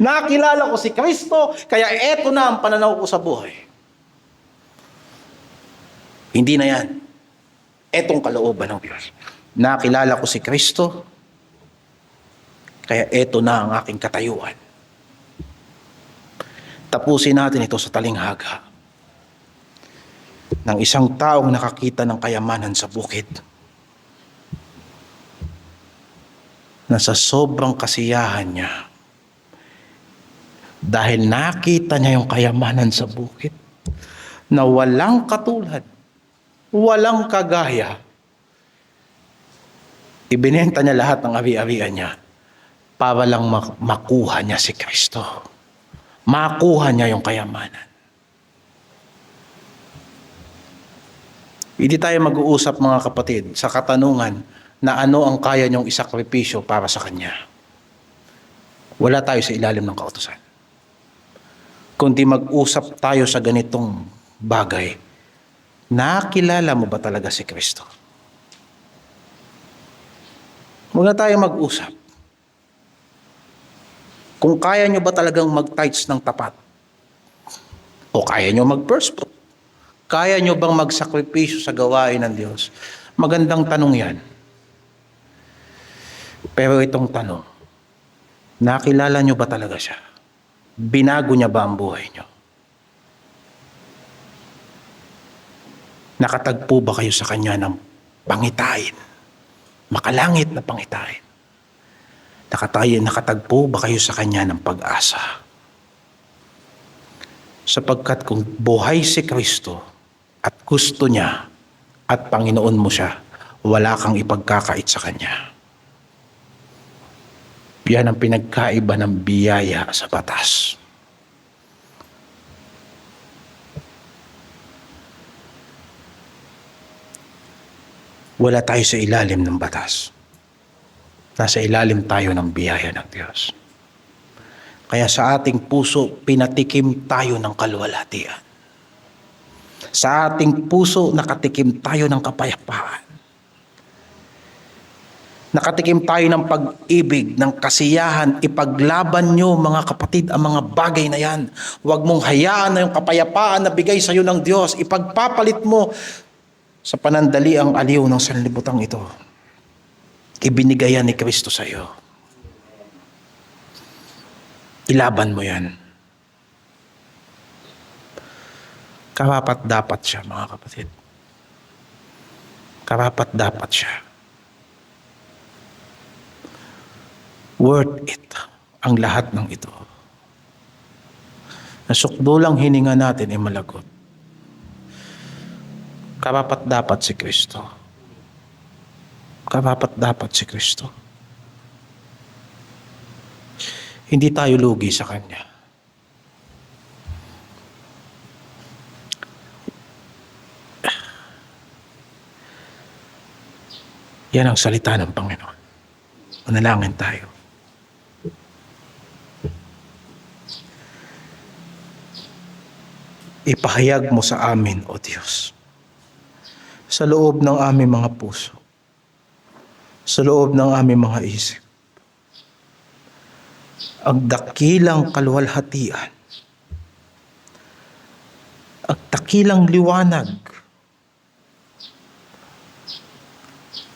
Nakilala ko si Kristo, kaya eto na ang pananaw ko sa buhay. Hindi na yan. Etong kalooban ng Diyos. Nakilala ko si Kristo, kaya eto na ang aking katayuan. Tapusin natin ito sa talinghaga ng isang taong nakakita ng kayamanan sa bukid. Na sa sobrang kasiyahan niya, dahil nakita niya yung kayamanan sa bukid, na walang katulad, walang kagaya, ibinenta niya lahat ng ari-arian niya para lang makuha niya si Kristo. Makuha niya yung kayamanan. Hindi tayo mag-uusap mga kapatid sa katanungan na ano ang kaya niyong isakripisyo para sa Kanya. Wala tayo sa ilalim ng kautusan. Kundi mag-usap tayo sa ganitong bagay. Nakilala mo ba talaga si Kristo? Huwag na tayo mag-usap. Kung kaya nyo ba talagang mag-tithes ng tapat? O kaya nyo mag-first fruit? Kaya nyo bang magsakripisyo sa gawain ng Diyos? Magandang tanong yan. Pero itong tanong, nakilala nyo ba talaga siya? Binago niya ba ang buhay nyo? Nakatagpo ba kayo sa Kanya ng pangitain? Makalangit na pangitain? Nakatagpo ba kayo sa Kanya ng pag-asa? Sapagkat kung buhay si Kristo at gusto niya at Panginoon mo siya, wala kang ipagkakait sa Kanya. Yan ang pinagkaiba ng biyaya sa batas. Wala tayo sa ilalim ng batas. Nasa ilalim tayo ng biyaya ng Diyos. Kaya sa ating puso, pinatikim tayo ng kaluwalhatian. Sa ating puso, nakatikim tayo ng kapayapaan. Nakatikim tayo ng pag-ibig, ng kasiyahan. Ipaglaban nyo, mga kapatid, ang mga bagay na yan. Huwag mong hayaan na yung kapayapaan na bigay sa iyo ng Diyos. Ipagpapalit mo sa panandali ang aliw ng sanlibutang ito. Ibinigay yan ni Kristo sa iyo. Ilaban mo yan. Karapat dapat siya, mga kapatid. Karapat dapat siya. Worth it ang lahat ng ito. Nasukdulang hininga natin ay malagot. Karapat dapat si Kristo. Karapat dapat si Kristo. Hindi tayo lugi sa Kanya. Yan ang salita ng Panginoon. Manalangin tayo. Ipahayag mo sa amin, O Diyos, sa loob ng aming mga puso, sa loob ng aming mga isip, ang dakilang kaluwalhatian, ang dakilang liwanag,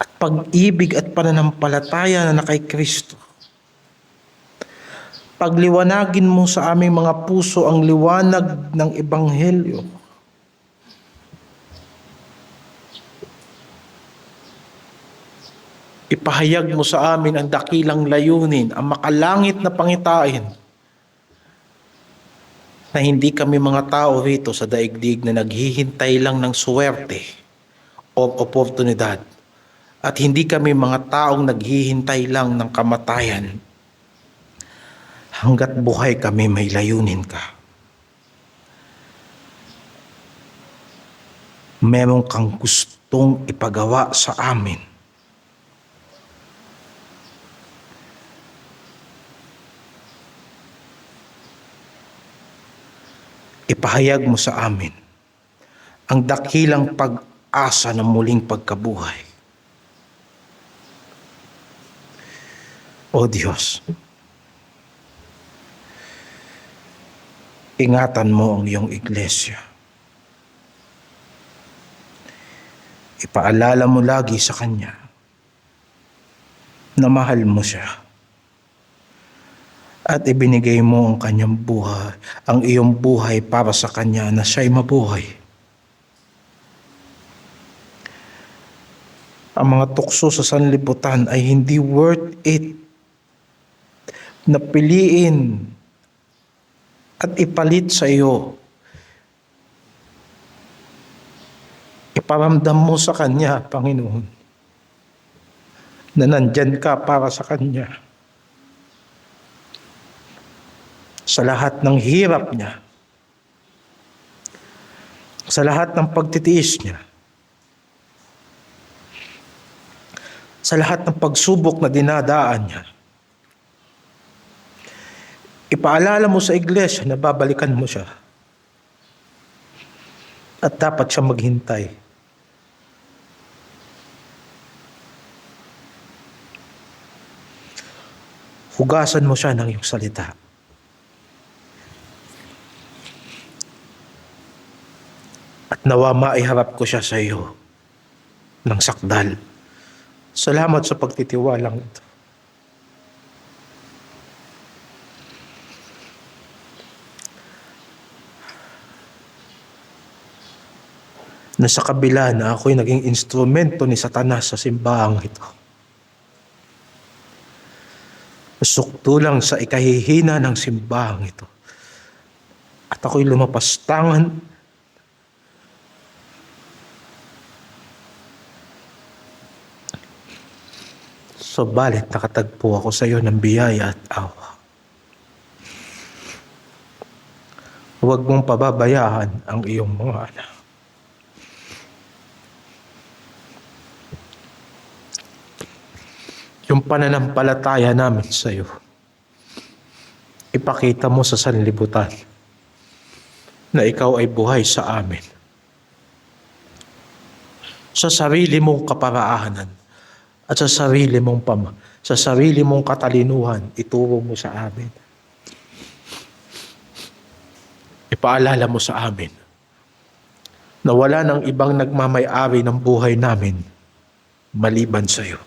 at pag-ibig at pananampalataya na kay Kristo. Pagliwanagin mo sa aming mga puso ang liwanag ng Ebanghelyo. Ipahayag mo sa amin ang dakilang layunin, ang makalangit na pangitain, na hindi kami mga tao rito sa daigdig na naghihintay lang ng suwerte o oportunidad, at hindi kami mga taong naghihintay lang ng kamatayan. Hanggat buhay kami, may layunin ka. Meron kang gustong ipagawa sa amin. Ipahayag mo sa amin ang dakilang pag-asa ng muling pagkabuhay. O Diyos, ingatan mo ang iyong iglesia. Ipaalala mo lagi sa Kanya na mahal mo siya. At ibinigay mo ang kanyang buhay, ang iyong buhay para sa Kanya na siya'y mabuhay. Ang mga tukso sa sanlibutan ay hindi worth it na piliin at ipalit sa iyo. Iparamdam mo sa Kanya, Panginoon, na nandyan ka para sa Kanya. Sa lahat ng hirap niya, sa lahat ng pagtitiis niya, sa lahat ng pagsubok na dinadaan niya, ipaalala mo sa iglesia na babalikan mo siya at dapat siya maghintay. Hugasan mo siya ng iyong salita. At nawa maiharap ko siya sa iyo ng sakdal. Salamat sa pagtitiwalang ito. Na sa kabila na ako'y naging instrumento ni Satanas sa simbahang ito. Sukto lang sa ikahihina ng simbahang ito. at ako'y lumapastangan. Subalit nakatagpo ako sa iyo ng biyaya at awa. Huwag mong pababayaan ang iyong mga anak. Yung pananampalataya namin sa iyo, ipakita mo sa sanlibutan na ikaw ay buhay sa amin. Sa sarili mong kaparaanan at sa sarili mong katalinuhan, ituro mo sa amin. Ipaalala mo sa amin na wala nang ibang nagmamay-ari ng buhay namin maliban sa iyo.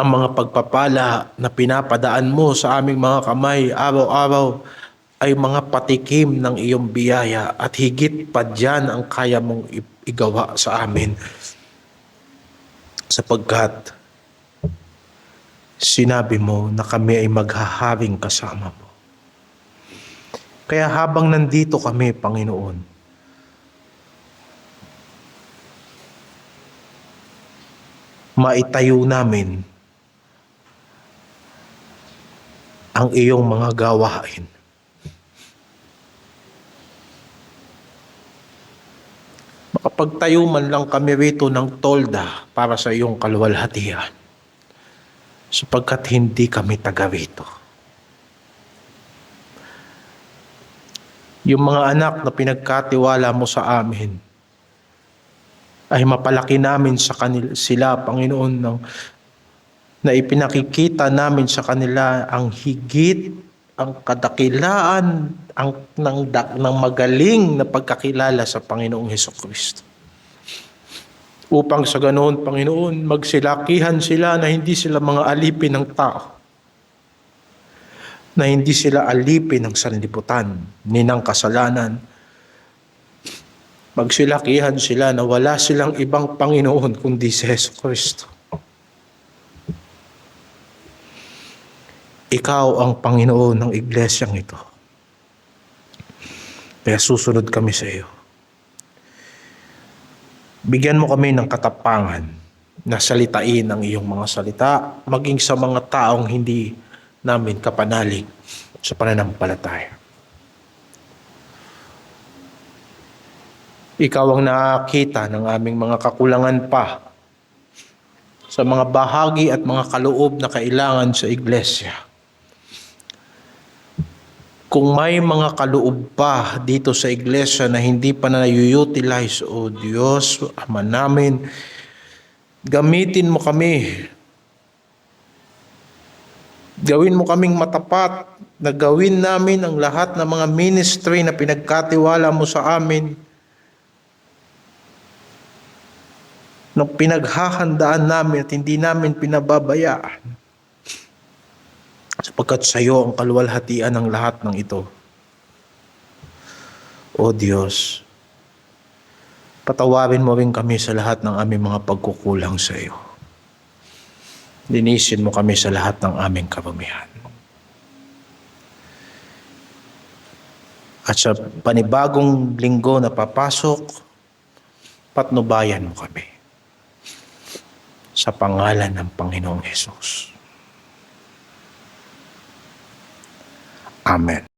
Ang mga pagpapala na pinapadaan mo sa aming mga kamay araw-araw ay mga patikim ng iyong biyaya at higit pa diyan ang kaya mong igawa sa amin. Sapagkat sinabi mo na kami ay maghaharing kasama mo. Kaya habang nandito kami, Panginoon, maitayo namin ang iyong mga gawain. Makapagtayo man lang kami rito ng tolda para sa iyong kaluwalhatian, sapagkat hindi kami taga rito. Yung mga anak na pinagkatiwala mo sa amin, ay mapalaki namin sa kanila, sila, Panginoon, na ipinakikita namin sa kanila ang higit, ang kadakilaan, ng magaling na pagkakilala sa Panginoong Hesukristo. Upang sa ganoon, Panginoon, magsilakihan sila na hindi sila mga alipin ng tao, na hindi sila alipin ng sanlibutan, ni ng kasalanan. Magsilakihan sila na wala silang ibang Panginoon kundi si Hesukristo. Ikaw ang Panginoon ng iglesyang ito. Kaya susunod kami sa iyo. Bigyan mo kami ng katapangan na salitain ang iyong mga salita, maging sa mga taong hindi namin kapanalig sa pananampalataya. Ikaw ang nakakita ng aming mga kakulangan pa sa mga bahagi at mga kaloob na kailangan sa iglesia. Kung may mga kaloob pa dito sa iglesia na hindi pa na-utilize, O Diyos, Ama namin, gamitin mo kami. Gawin mo kaming matapat na gawin namin ang lahat ng mga ministry na pinagkatiwala mo sa amin, na pinaghahandaan namin at hindi namin pinababayaan. Sapagkat sa iyo ang kaluwalhatian ng lahat ng ito. O Diyos, patawarin mo rin kami sa lahat ng aming mga pagkukulang sa iyo. Linisin mo kami sa lahat ng aming karumihan. At sa panibagong linggo na papasok, patnubayan mo kami. Sa pangalan ng Panginoong Hesus. Amen.